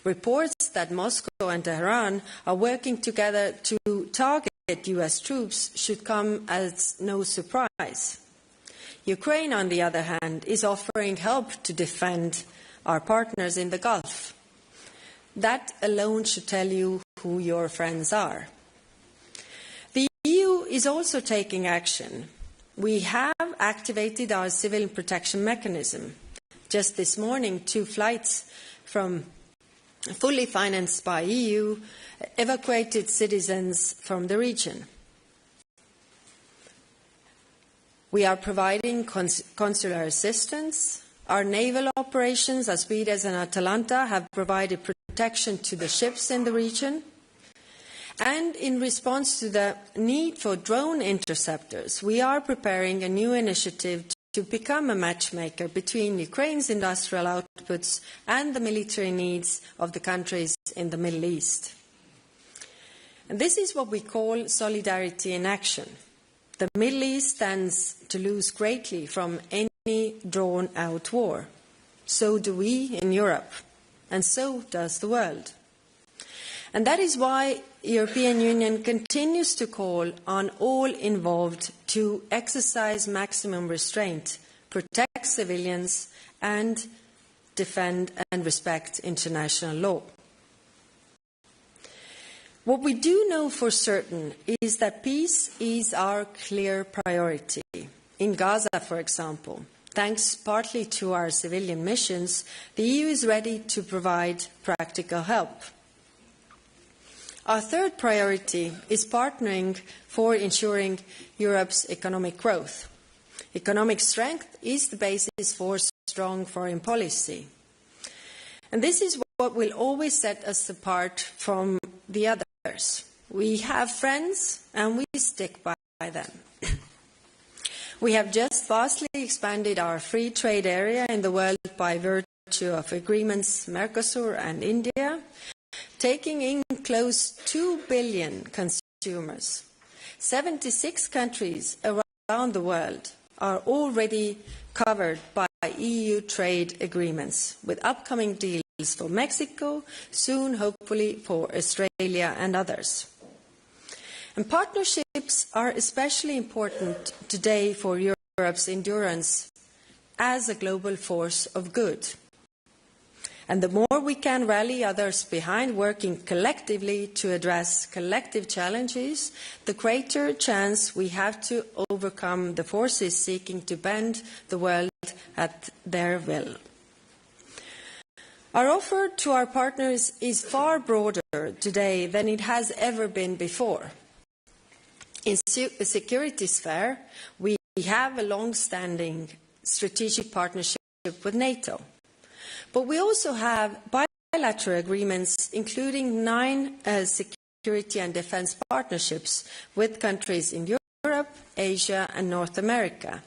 Reports that Moscow and Tehran are working together to target US troops should come as no surprise. Ukraine, on the other hand, is offering help to defend our partners in the Gulf. That alone should tell you who your friends are. The EU is also taking action. We have activated our civil protection mechanism. Just this morning, 2 flights from fully financed by EU evacuated citizens from the region. We are providing consular assistance. Our naval operations, Aspides and Atalanta, have provided protection to the ships in the region. And in response to the need for drone interceptors, we are preparing a new initiative to become a matchmaker between Ukraine's industrial outputs and the military needs of the countries in the Middle East. And this is what we call solidarity in action. The Middle East stands to lose greatly from any drawn-out war. So do we in Europe, and so does the world. And that is why the European Union continues to call on all involved to exercise maximum restraint, protect civilians, and defend and respect international law. What we do know for certain is that peace is our clear priority. In Gaza, for example, thanks partly to our civilian missions, the EU is ready to provide practical help. Our third priority is partnering for ensuring Europe's economic growth. Economic strength is the basis for strong foreign policy. And this is what will always set us apart from the others. We have friends and we stick by them. We have just vastly expanded our free trade area in the world by virtue of agreements Mercosur and India, taking in close 2 billion consumers. 76 countries around the world are already covered by EU trade agreements, with upcoming deals for Mexico, soon hopefully for Australia and others. And partnerships are especially important today for Europe's endurance as a global force of good. And the more we can rally others behind working collectively to address collective challenges, the greater chance we have to overcome the forces seeking to bend the world at their will. Our offer to our partners is far broader today than it has ever been before. In the security sphere, we have a long-standing strategic partnership with NATO. But we also have bilateral agreements, including 9 security and defence partnerships with countries in Europe, Asia and North America.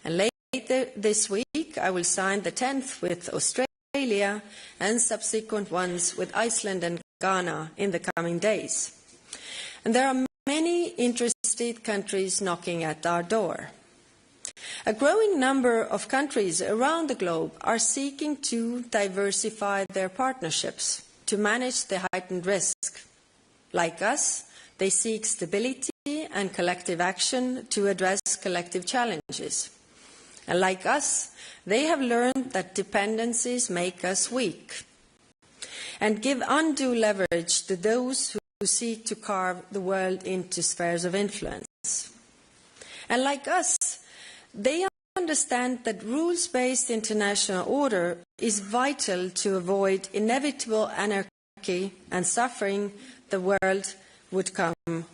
And later this week, I will sign the 10th with Australia and subsequent ones with Iceland and Ghana in the coming days. And there are many interested countries knocking at our door. A growing number of countries around the globe are seeking to diversify their partnerships to manage the heightened risk. Like us, they seek stability and collective action to address collective challenges. And like us, they have learned that dependencies make us weak and give undue leverage to those who seek to carve the world into spheres of influence. And like us, they understand that rules-based international order is vital to avoid inevitable anarchy and suffering the world would come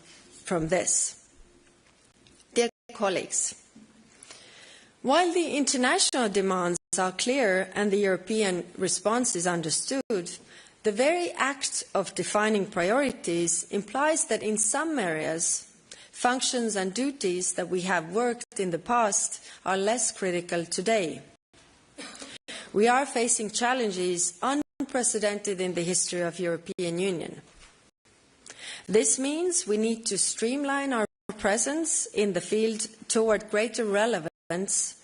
from this. Dear colleagues, while the international demands are clear and the European response is understood, the very act of defining priorities implies that in some areas, functions and duties that we have worked in the past are less critical today. We are facing challenges unprecedented in the history of the European Union. This means we need to streamline our presence in the field toward greater relevance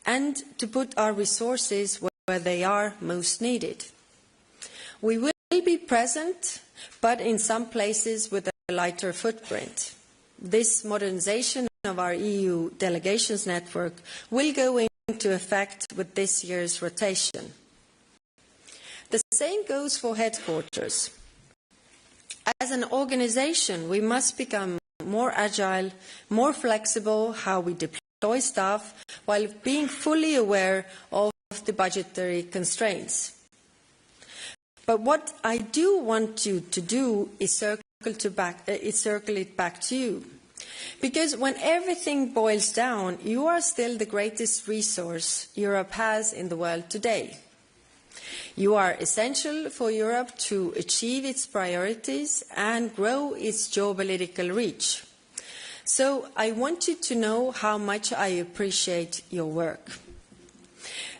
and to put our resources where they are most needed. We will be present, but in some places with a lighter footprint. This modernization of our EU delegations network will go into effect with this year's rotation. The same goes for headquarters. As an organization, we must become more agile, more flexible how we deploy staff, while being fully aware of the budgetary constraints. But what I do want you to do is circle it back to you. Because when everything boils down, you are still the greatest resource Europe has in the world today. You are essential for Europe to achieve its priorities and grow its geopolitical reach. So I want you to know how much I appreciate your work.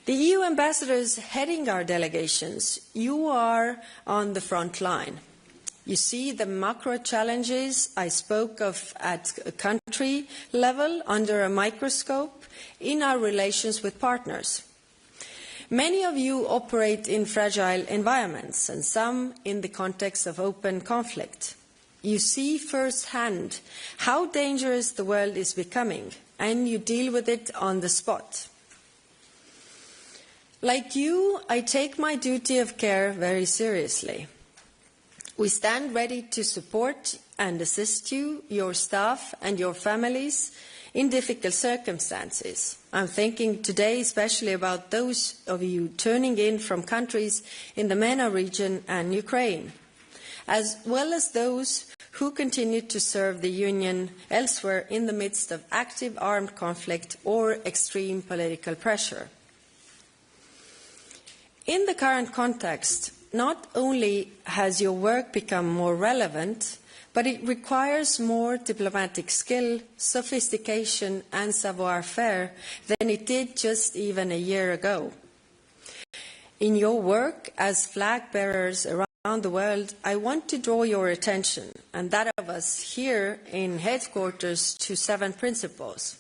The EU ambassadors heading our delegations, you are on the front line. You see the macro challenges I spoke of at a country level under a microscope in our relations with partners. Many of you operate in fragile environments, and some in the context of open conflict. You see firsthand how dangerous the world is becoming, and you deal with it on the spot. Like you, I take my duty of care very seriously. We stand ready to support and assist you, your staff and your families in difficult circumstances. I'm thinking today especially about those of you turning in from countries in the MENA region and Ukraine, as well as those who continue to serve the Union elsewhere in the midst of active armed conflict or extreme political pressure. In the current context, not only has your work become more relevant, but it requires more diplomatic skill, sophistication and savoir-faire than it did just even a year ago. In your work as flag bearers around the world, I want to draw your attention, and that of us here in headquarters, to 7 principles.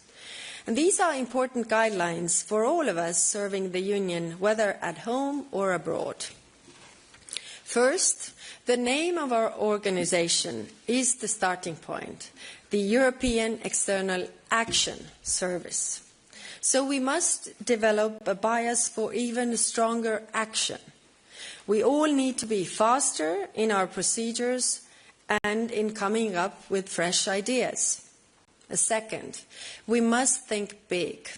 And these are important guidelines for all of us serving the Union, whether at home or abroad. First, the name of our organisation is the starting point, the European External Action Service. So we must develop a bias for even stronger action. We all need to be faster in our procedures and in coming up with fresh ideas. Second, we must think big.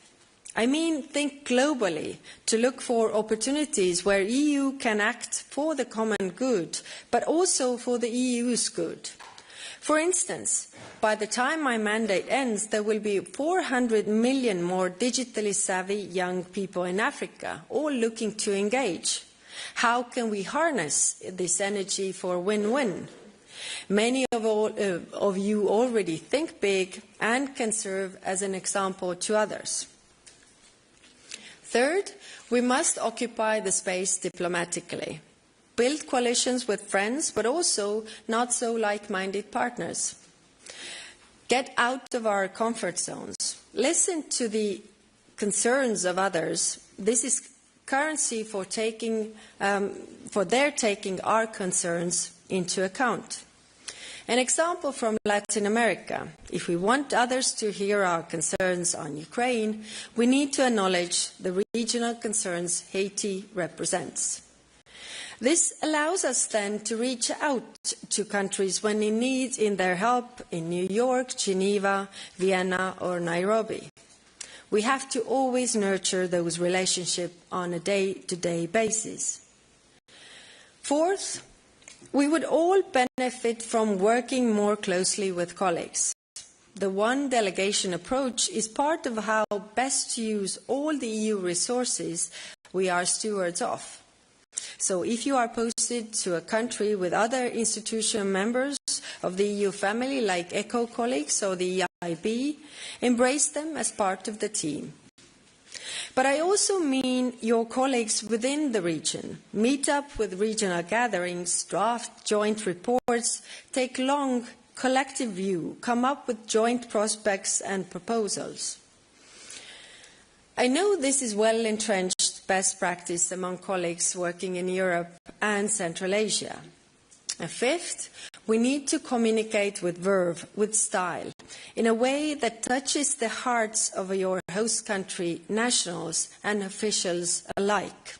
I mean, think globally to look for opportunities where EU can act for the common good, but also for the EU's good. For instance, by the time my mandate ends, there will be 400 million more digitally savvy young people in Africa, all looking to engage. How can we harness this energy for win-win? Many of you already think big and can serve as an example to others. Third, we must occupy the space diplomatically. Build coalitions with friends, but also not so like-minded partners. Get out of our comfort zones. Listen to the concerns of others. This is currency for their taking our concerns into account. An example from Latin America. If we want others to hear our concerns on Ukraine, we need to acknowledge the regional concerns Haiti represents. This allows us then to reach out to countries when in need in their help in New York, Geneva, Vienna or Nairobi. We have to always nurture those relationships on a day-to-day basis. Fourth, we would all benefit from working more closely with colleagues. The one delegation approach is part of how best to use all the EU resources we are stewards of. So if you are posted to a country with other institutional members of the EU family, like ECHO colleagues or the EIB, embrace them as part of the team. But I also mean your colleagues within the region. Meet up with regional gatherings, draft joint reports, take long collective view, come up with joint prospects and proposals. I know this is well-entrenched best practice among colleagues working in Europe and Central Asia. And fifth, we need to communicate with verve, with style, in a way that touches the hearts of your host country nationals and officials alike.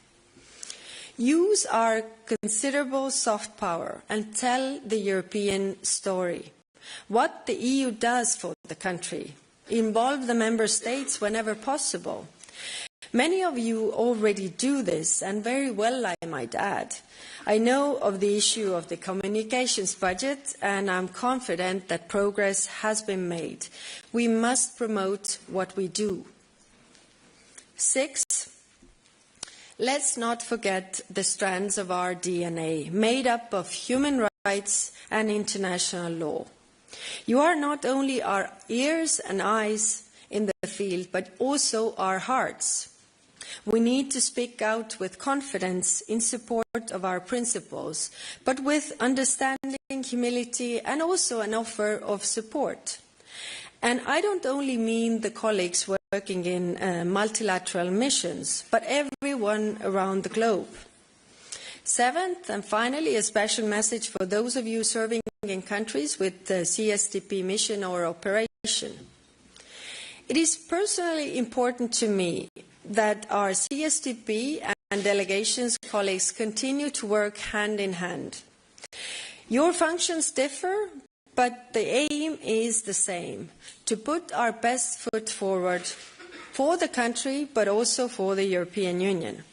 Use our considerable soft power and tell the European story. What the EU does for the country. Involve the member states whenever possible. Many of you already do this, and very well, I might add. I know of the issue of the communications budget, and I'm confident that progress has been made. We must promote what we do. 6. Let's not forget the strands of our DNA, made up of human rights and international law. You are not only our ears and eyes in the field, but also our hearts. We need to speak out with confidence in support of our principles, but with understanding, humility, and also an offer of support. And I don't only mean the colleagues working in multilateral missions, but everyone around the globe. 7th, and finally, a special message for those of you serving in countries with the CSDP mission or operation. It is personally important to me that our CSDP and delegations colleagues continue to work hand in hand. Your functions differ, but the aim is the same, to put our best foot forward for the country, but also for the European Union.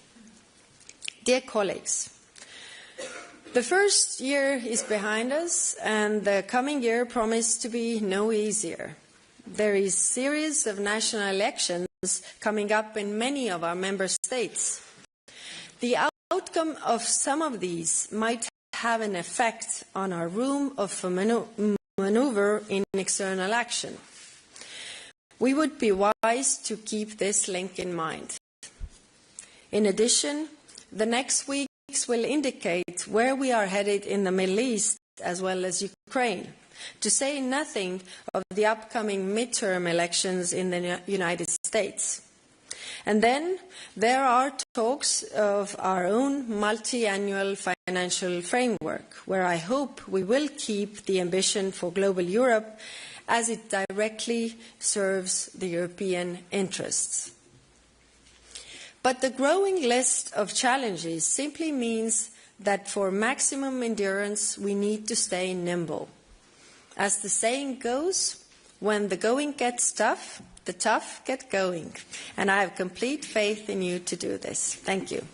Dear colleagues, the first year is behind us, and the coming year promised to be no easier. There is a series of national elections coming up in many of our member states. The outcome of some of these might have an effect on our room of maneuver in external action. We would be wise to keep this link in mind. In addition, the next weeks will indicate where we are headed in the Middle East as well as Ukraine, to say nothing of the upcoming midterm elections in the United States. And then there are talks of our own multi-annual financial framework, where I hope we will keep the ambition for global Europe as it directly serves the European interests. But the growing list of challenges simply means that for maximum endurance we need to stay nimble. As the saying goes, when the going gets tough, the tough get going. And I have complete faith in you to do this. Thank you.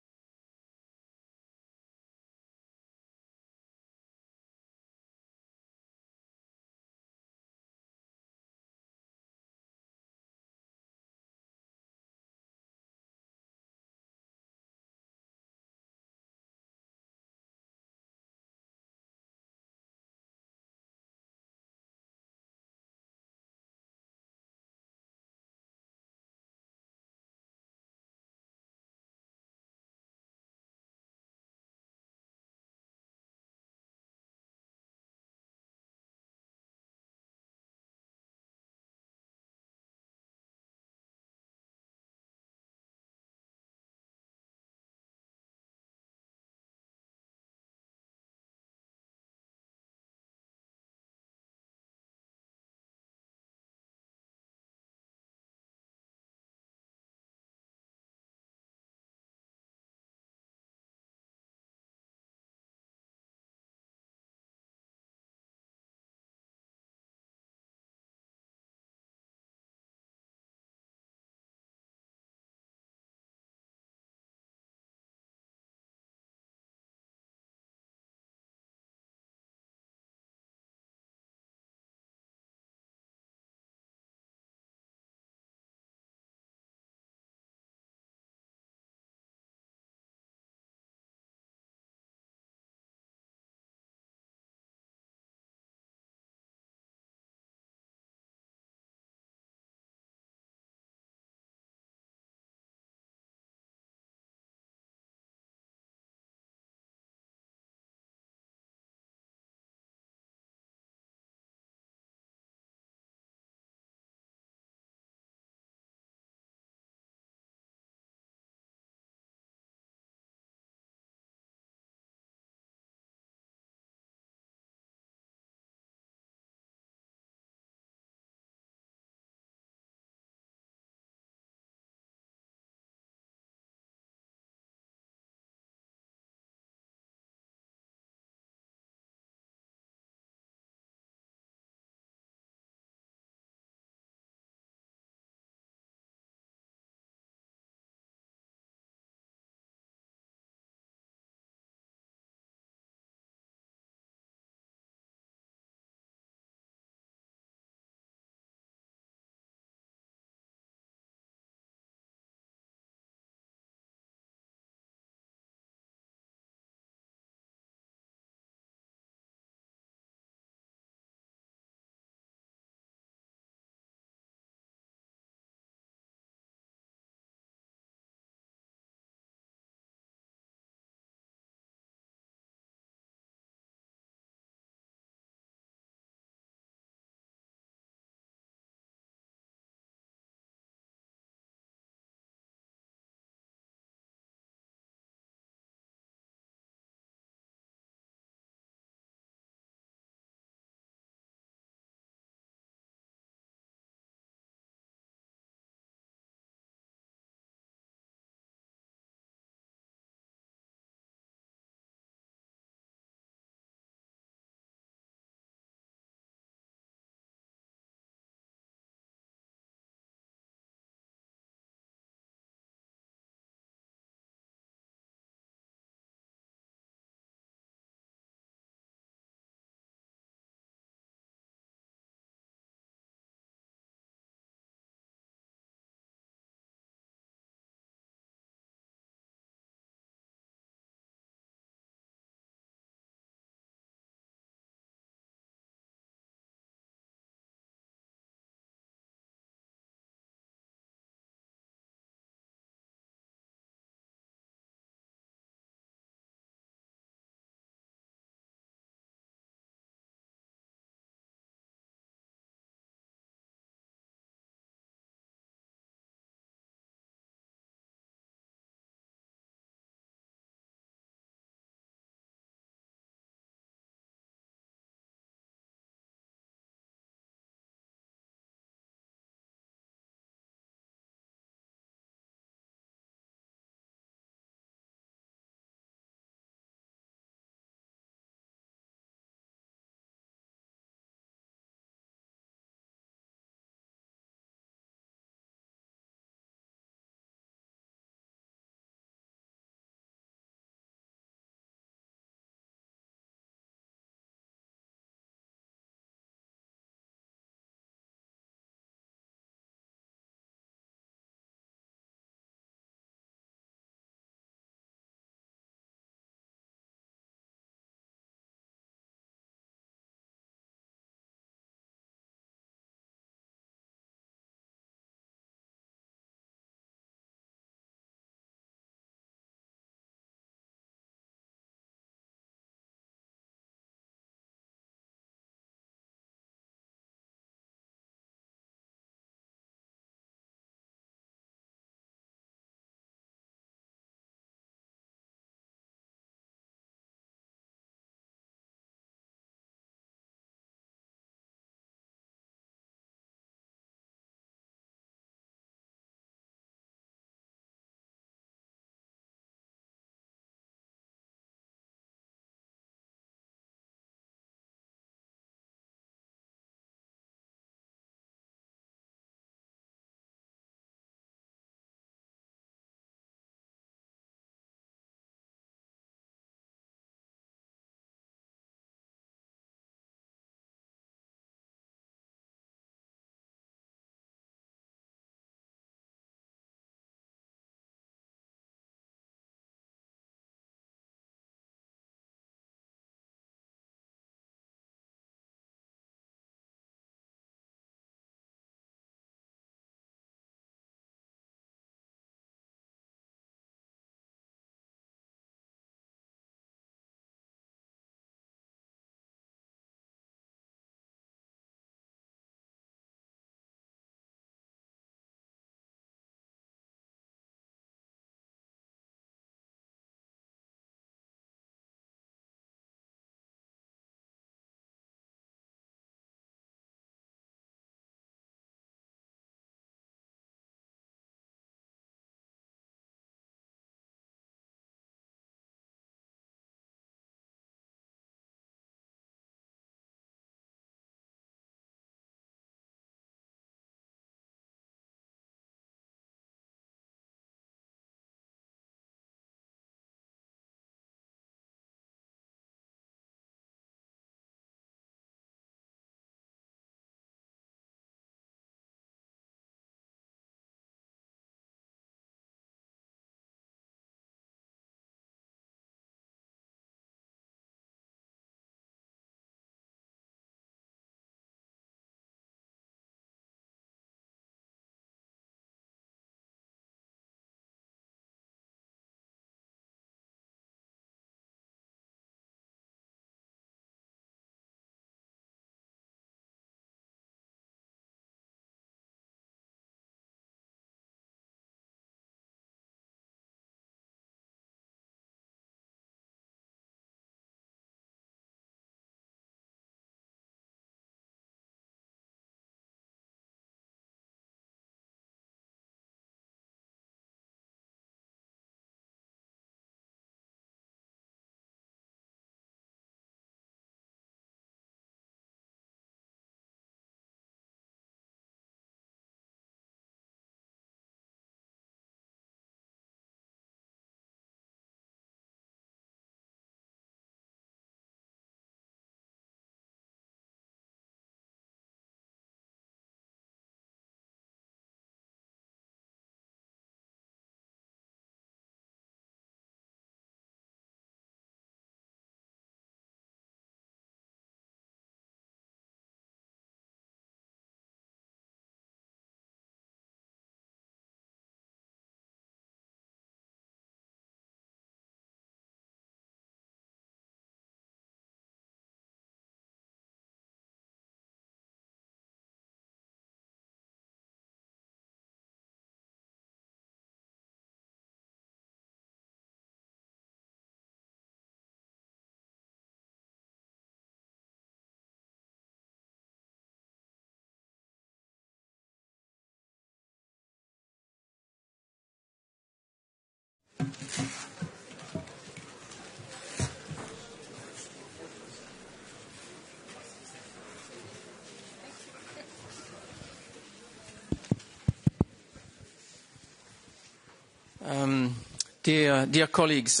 Dear colleagues,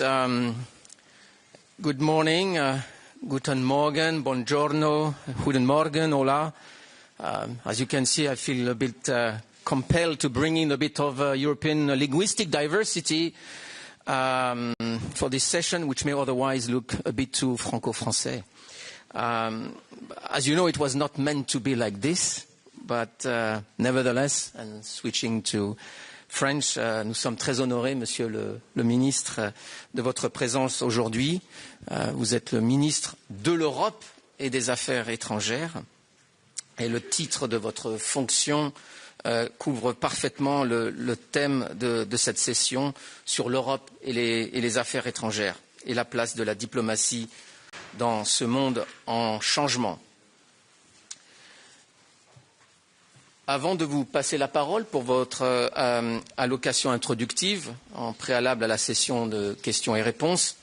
good morning, guten Morgen, buongiorno, guten Morgen, hola. As you can see, I feel a bit compelled to bring in a bit of European linguistic diversity for this session, which may otherwise look a bit too franco-français. As you know, it was not meant to be like this, but nevertheless, and switching to French, nous sommes très honorés, Monsieur le ministre, de votre présence aujourd'hui. Vous êtes le ministre de l'Europe et des Affaires étrangères. Et le titre de votre fonction couvre parfaitement le thème de cette session sur l'Europe et les affaires étrangères et la place de la diplomatie dans ce monde en changement. Avant de vous passer la parole pour votre allocation introductive, en préalable à la session de questions et réponses,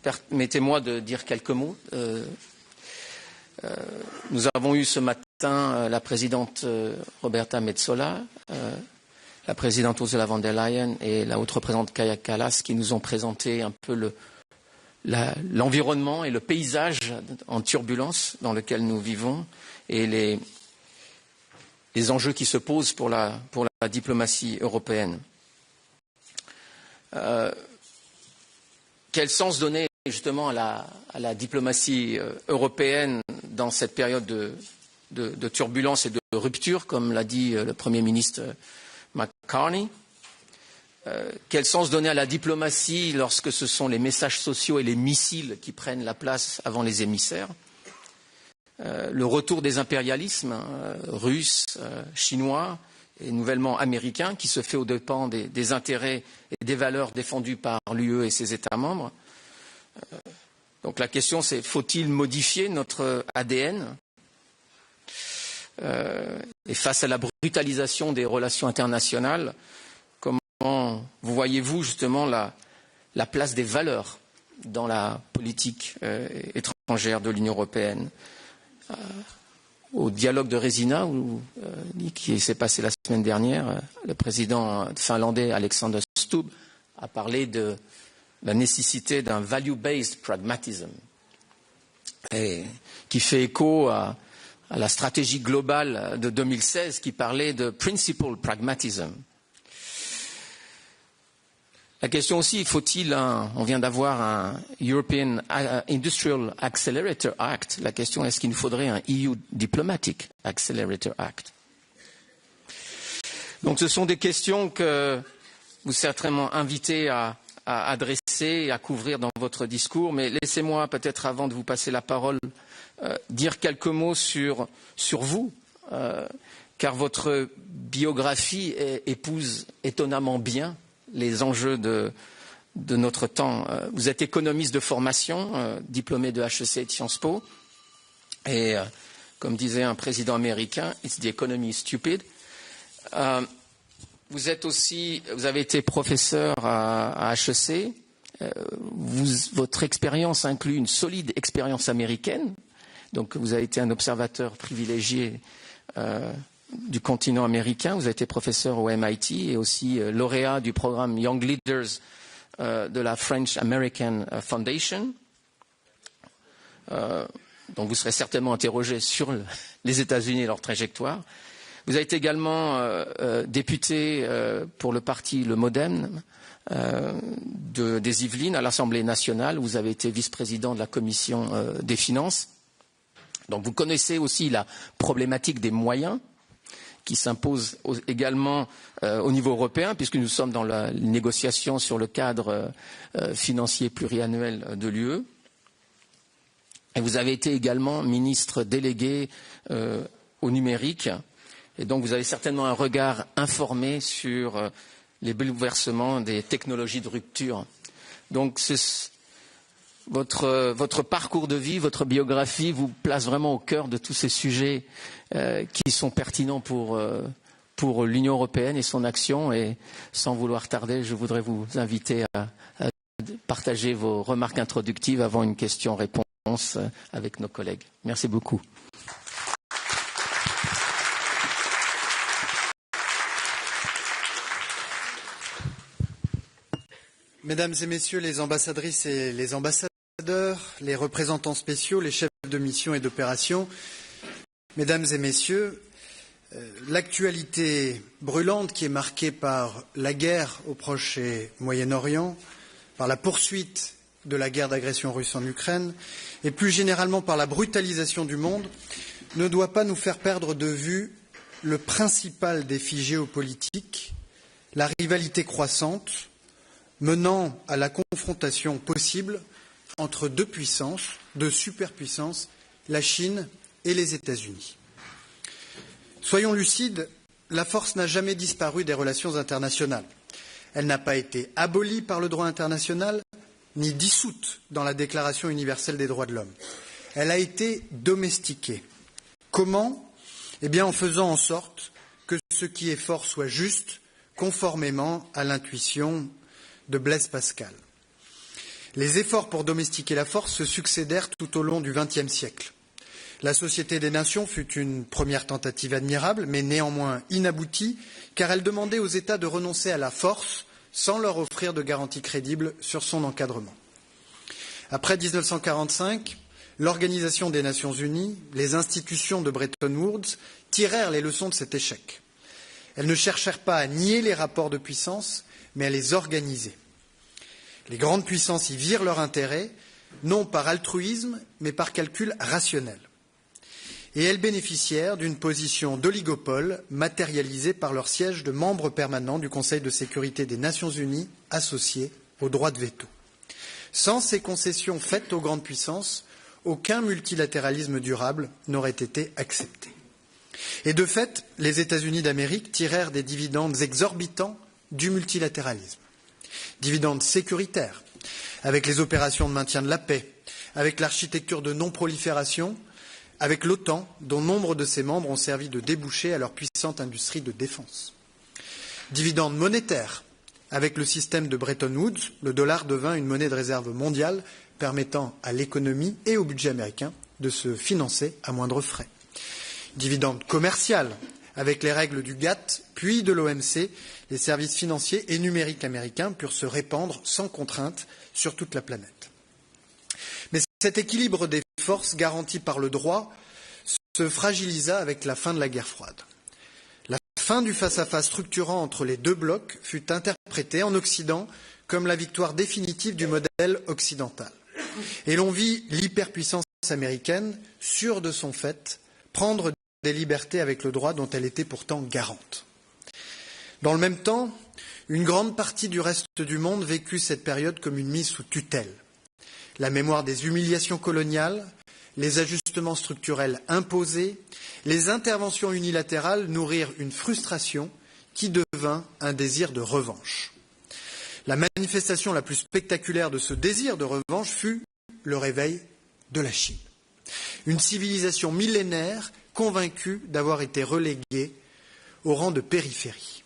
permettez-moi de dire quelques mots. Nous avons eu ce matin la présidente Roberta Metsola, la présidente Ursula von der Leyen et la haute représentante Kaja Kallas qui nous ont présenté un peu l'environnement et le paysage en turbulence dans lequel nous vivons et les enjeux qui se posent pour la diplomatie européenne. Quel sens donner justement à la diplomatie européenne dans cette période de turbulence et de rupture, comme l'a dit le Premier ministre McCartney? Quel sens donner à la diplomatie lorsque ce sont les messages sociaux et les missiles qui prennent la place avant les émissaires? Le retour des impérialismes russes, chinois et nouvellement américains qui se fait aux dépens des intérêts et des valeurs défendues par l'UE et ses États membres. Donc la question c'est, faut-il modifier notre ADN et face à la brutalisation des relations internationales, comment voyez-vous justement la place des valeurs dans la politique étrangère de l'Union européenne? Au dialogue de Resina, qui s'est passé la semaine dernière, le président finlandais Alexander Stubb a parlé de la nécessité d'un value-based pragmatism, et qui fait écho à la stratégie globale de 2016 qui parlait de principled pragmatism. La question aussi, faut-il on vient d'avoir un European Industrial Accelerator Act. La question, est-ce qu'il nous faudrait un EU Diplomatic Accelerator Act? Donc ce sont des questions que vous êtes certainement invités à adresser et à couvrir dans votre discours. Mais laissez-moi peut-être, avant de vous passer la parole, dire quelques mots sur vous, car votre biographie épouse étonnamment bien les enjeux de notre temps. Vous êtes économiste de formation, diplômé de HEC et de Sciences Po. Et comme disait un président américain, it's the economy is stupid. Vous avez été professeur à HEC. Votre expérience inclut une solide expérience américaine. Donc vous avez été un observateur privilégié du continent américain. Vous avez été professeur au MIT et aussi lauréat du programme Young Leaders de la French American Foundation. Donc vous serez certainement interrogé sur les États-Unis et leur trajectoire. Vous avez été également député pour le parti Le Modem des Yvelines à l'Assemblée nationale. Vous avez été vice-président de la Commission des finances. Donc vous connaissez aussi la problématique des moyens qui s'impose également au niveau européen, puisque nous sommes dans la négociation sur le cadre financier pluriannuel de l'UE. Et vous avez été également ministre délégué au numérique. Et donc vous avez certainement un regard informé sur les bouleversements des technologies de rupture. Donc votre parcours de vie, votre biographie vous place vraiment au cœur de tous ces sujets qui sont pertinents pour pour l'Union européenne et son action. Et sans vouloir tarder, je voudrais vous inviter à partager vos remarques introductives avant une question-réponse avec nos collègues. Merci beaucoup. Mesdames et messieurs les ambassadrices et les ambassadeurs, les représentants spéciaux, les chefs de mission et d'opération, mesdames et messieurs, l'actualité brûlante qui est marquée par la guerre au Proche et Moyen-Orient, par la poursuite de la guerre d'agression russe en Ukraine et plus généralement par la brutalisation du monde, ne doit pas nous faire perdre de vue le principal défi géopolitique, la rivalité croissante, menant à la confrontation possible entre deux puissances, deux superpuissances, la Chine et les États-Unis. Soyons lucides, la force n'a jamais disparu des relations internationales. Elle n'a pas été abolie par le droit international, ni dissoute dans la Déclaration universelle des droits de l'homme. Elle a été domestiquée. Comment ? Eh bien, en faisant en sorte que ce qui est fort soit juste, conformément à l'intuition de Blaise Pascal. Les efforts pour domestiquer la force se succédèrent tout au long du XXe siècle. La Société des Nations fut une première tentative admirable, mais néanmoins inaboutie, car elle demandait aux États de renoncer à la force sans leur offrir de garanties crédibles sur son encadrement. Après 1945, l'Organisation des Nations Unies, les institutions de Bretton Woods tirèrent les leçons de cet échec. Elles ne cherchèrent pas à nier les rapports de puissance, mais à les organiser. Les grandes puissances y virent leur intérêt, non par altruisme, mais par calcul rationnel. Et elles bénéficièrent d'une position d'oligopole matérialisée par leur siège de membre permanent du Conseil de sécurité des Nations Unies associé au droit de veto. Sans ces concessions faites aux grandes puissances, aucun multilatéralisme durable n'aurait été accepté. Et de fait, les États-Unis d'Amérique tirèrent des dividendes exorbitants du multilatéralisme. Dividendes sécuritaires, avec les opérations de maintien de la paix, avec l'architecture de non-prolifération, avec l'OTAN, dont nombre de ses membres ont servi de débouché à leur puissante industrie de défense. Dividendes monétaires, avec le système de Bretton Woods, le dollar devint une monnaie de réserve mondiale permettant à l'économie et au budget américain de se financer à moindre frais. Dividendes commerciales, avec les règles du GATT, puis de l'OMC, les services financiers et numériques américains purent se répandre sans contrainte sur toute la planète. Mais cet équilibre des forces garanti par le droit se fragilisa avec la fin de la guerre froide. La fin du face-à-face structurant entre les deux blocs fut interprétée en Occident comme la victoire définitive du modèle occidental. Et l'on vit l'hyperpuissance américaine, sûre de son fait, prendre des libertés avec le droit dont elle était pourtant garante. Dans le même temps, une grande partie du reste du monde vécut cette période comme une mise sous tutelle. La mémoire des humiliations coloniales, les ajustements structurels imposés, les interventions unilatérales nourrirent une frustration qui devint un désir de revanche. La manifestation la plus spectaculaire de ce désir de revanche fut le réveil de la Chine. Une civilisation millénaire convaincue d'avoir été reléguée au rang de périphérie.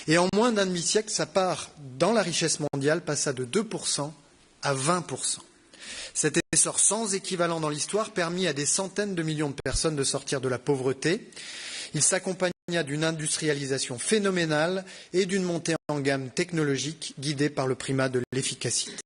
Et en moins d'un demi-siècle, sa part dans la richesse mondiale passa de 2% à 20%. Cet essor sans équivalent dans l'histoire permit à des centaines de millions de personnes de sortir de la pauvreté. Il s'accompagna d'une industrialisation phénoménale et d'une montée en gamme technologique guidée par le primat de l'efficacité.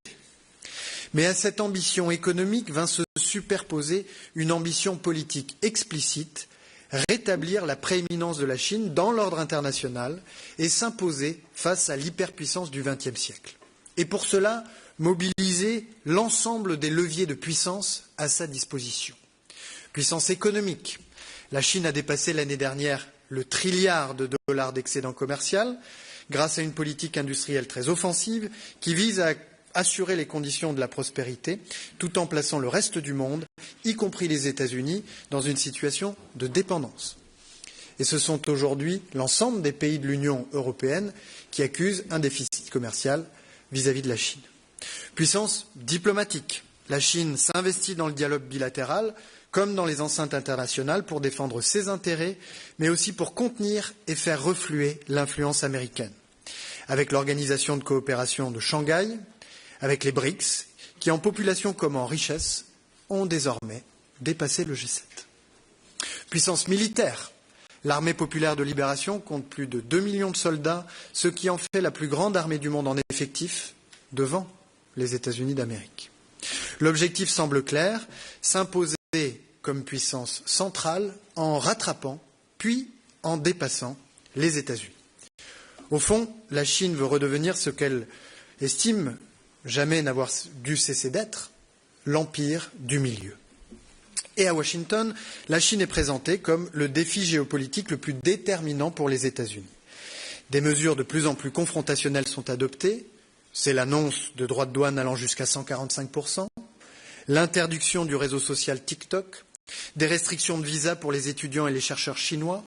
Mais à cette ambition économique vint se superposer une ambition politique explicite, rétablir la prééminence de la Chine dans l'ordre international et s'imposer face à l'hyperpuissance du XXe siècle. Et pour cela, mobiliser l'ensemble des leviers de puissance à sa disposition. Puissance économique. La Chine a dépassé l'année dernière le trilliard de dollars d'excédent commercial grâce à une politique industrielle très offensive qui vise à assurer les conditions de la prospérité tout en plaçant le reste du monde, y compris les États-Unis, dans une situation de dépendance. Et ce sont aujourd'hui l'ensemble des pays de l'Union européenne qui accusent un déficit commercial vis-à-vis de la Chine. Puissance diplomatique. La Chine s'investit dans le dialogue bilatéral comme dans les enceintes internationales, pour défendre ses intérêts, mais aussi pour contenir et faire refluer l'influence américaine. Avec l'Organisation de coopération de Shanghai, avec les BRICS, qui en population comme en richesse ont désormais dépassé le G7. Puissance militaire, l'armée populaire de libération compte plus de 2 millions de soldats, ce qui en fait la plus grande armée du monde en effectif, devant les États-Unis d'Amérique. L'objectif semble clair, s'imposer comme puissance centrale en rattrapant, puis en dépassant les États-Unis. Au fond, la Chine veut redevenir ce qu'elle estime jamais n'avoir dû cesser d'être, l'empire du milieu. Et à Washington, la Chine est présentée comme le défi géopolitique le plus déterminant pour les États-Unis. Des mesures de plus en plus confrontationnelles sont adoptées. C'est l'annonce de droits de douane allant jusqu'à 145%, l'interdiction du réseau social TikTok, des restrictions de visa pour les étudiants et les chercheurs chinois,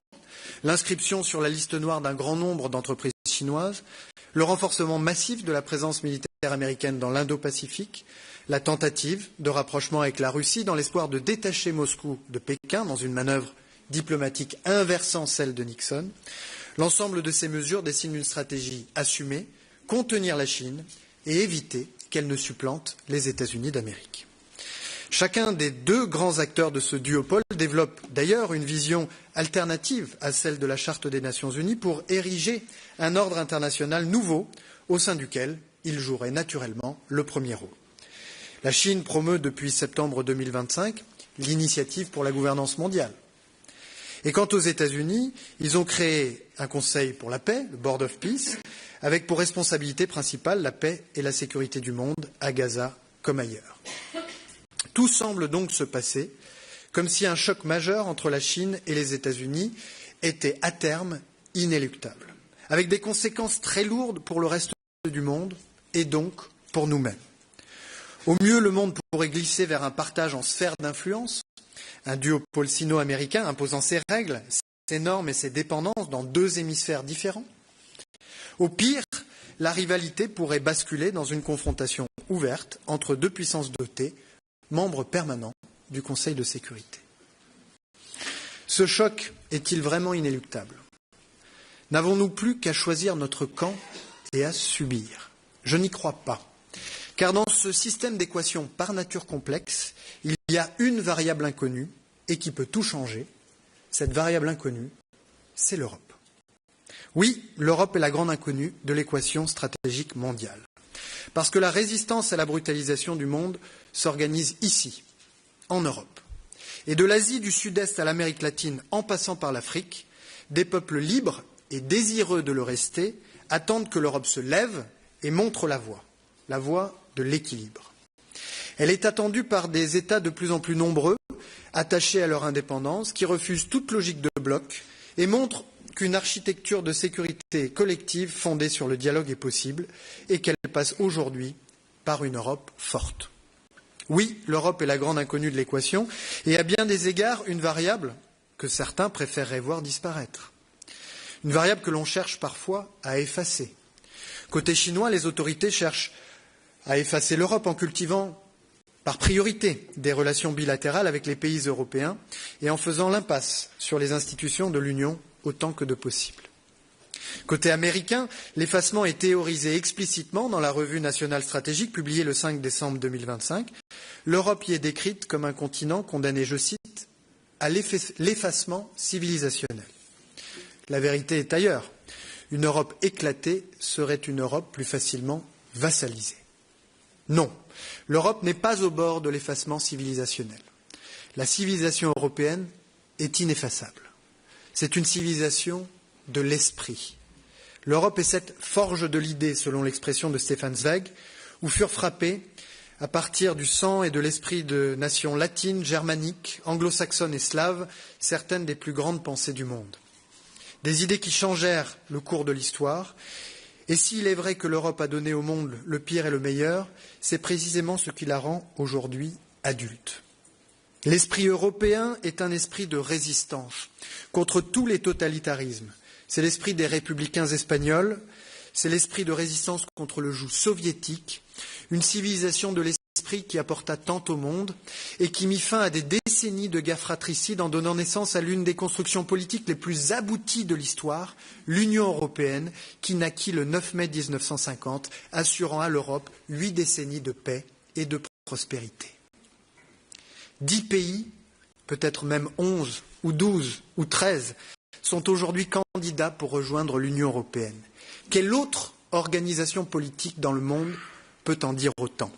l'inscription sur la liste noire d'un grand nombre d'entreprises chinoises, le renforcement massif de la présence militaire américaine dans l'Indo-Pacifique, la tentative de rapprochement avec la Russie dans l'espoir de détacher Moscou de Pékin dans une manœuvre diplomatique inversant celle de Nixon. L'ensemble de ces mesures dessine une stratégie assumée, contenir la Chine et éviter qu'elle ne supplante les États-Unis d'Amérique. Chacun des deux grands acteurs de ce duopole développe d'ailleurs une vision alternative à celle de la Charte des Nations Unies pour ériger un ordre international nouveau au sein duquel il jouerait naturellement le premier rôle. La Chine promeut depuis septembre 2025 l'initiative pour la gouvernance mondiale. Et quant aux États-Unis, ils ont créé un Conseil pour la paix, le Board of Peace, avec pour responsabilité principale la paix et la sécurité du monde, à Gaza comme ailleurs. Tout semble donc se passer comme si un choc majeur entre la Chine et les États-Unis était à terme inéluctable, avec des conséquences très lourdes pour le reste du monde et donc pour nous-mêmes. Au mieux, le monde pourrait glisser vers un partage en sphères d'influence, un duopole sino-américain imposant ses règles, ses normes et ses dépendances dans deux hémisphères différents. Au pire, la rivalité pourrait basculer dans une confrontation ouverte entre deux puissances dotées, membres permanents du Conseil de sécurité. Ce choc est-il vraiment inéluctable? N'avons-nous plus qu'à choisir notre camp et à subir? Je n'y crois pas. Car dans ce système d'équations par nature complexe, il y a une variable inconnue et qui peut tout changer. Cette variable inconnue, c'est l'Europe. Oui, l'Europe est la grande inconnue de l'équation stratégique mondiale. Parce que la résistance à la brutalisation du monde s'organise ici, en Europe. Et de l'Asie du Sud-Est à l'Amérique latine, en passant par l'Afrique, des peuples libres et désireux de le rester attendent que l'Europe se lève et montre la voie de l'équilibre. Elle est attendue par des États de plus en plus nombreux, attachés à leur indépendance, qui refusent toute logique de bloc et montrent qu'une architecture de sécurité collective fondée sur le dialogue est possible et qu'elle passe aujourd'hui par une Europe forte. Oui, l'Europe est la grande inconnue de l'équation et à bien des égards une variable que certains préféreraient voir disparaître. Une variable que l'on cherche parfois à effacer. Côté chinois, les autorités cherchent à effacer l'Europe en cultivant par priorité des relations bilatérales avec les pays européens et en faisant l'impasse sur les institutions de l'Union autant que de possible. Côté américain, l'effacement est théorisé explicitement dans la revue nationale stratégique publiée le 5 décembre 2025. L'Europe y est décrite comme un continent condamné, je cite, à l'effacement civilisationnel. La vérité est ailleurs. Une Europe éclatée serait une Europe plus facilement vassalisée. Non, l'Europe n'est pas au bord de l'effacement civilisationnel. La civilisation européenne est ineffaçable. C'est une civilisation de l'esprit. L'Europe est cette forge de l'idée, selon l'expression de Stefan Zweig, où furent frappées, à partir du sang et de l'esprit de nations latines, germaniques, anglo-saxonnes et slaves, certaines des plus grandes pensées du monde. Des idées qui changèrent le cours de l'histoire. Et s'il est vrai que l'Europe a donné au monde le pire et le meilleur, c'est précisément ce qui la rend aujourd'hui adulte. L'esprit européen est un esprit de résistance contre tous les totalitarismes. C'est l'esprit des républicains espagnols, c'est l'esprit de résistance contre le joug soviétique, une civilisation de l'esprit esprit qui apporta tant au monde et qui mit fin à des décennies de guerre fratricide en donnant naissance à l'une des constructions politiques les plus abouties de l'histoire, l'Union européenne, qui naquit le 9 mai 1950, assurant à l'Europe 8 décennies de paix et de prospérité. 10 pays, peut-être même 11 ou 12 ou 13, sont aujourd'hui candidats pour rejoindre l'Union européenne. Quelle autre organisation politique dans le monde peut en dire autant?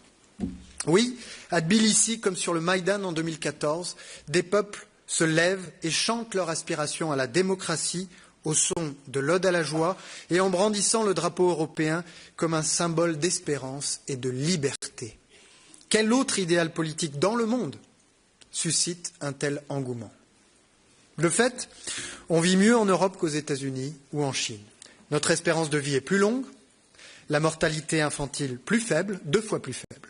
Oui, à Tbilissi, comme sur le Maïdan en 2014, des peuples se lèvent et chantent leur aspiration à la démocratie au son de l'Ode à la joie et en brandissant le drapeau européen comme un symbole d'espérance et de liberté. Quel autre idéal politique dans le monde suscite un tel engouement? De fait, on vit mieux en Europe qu'aux États-Unis ou en Chine. Notre espérance de vie est plus longue, la mortalité infantile plus faible, 2 fois plus faible,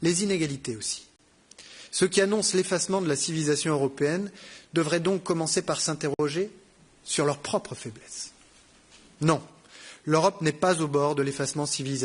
les inégalités aussi. Ceux qui annoncent l'effacement de la civilisation européenne devraient donc commencer par s'interroger sur leurs propres faiblesses. Non, l'Europe n'est pas au bord de l'effacement civilisationnel.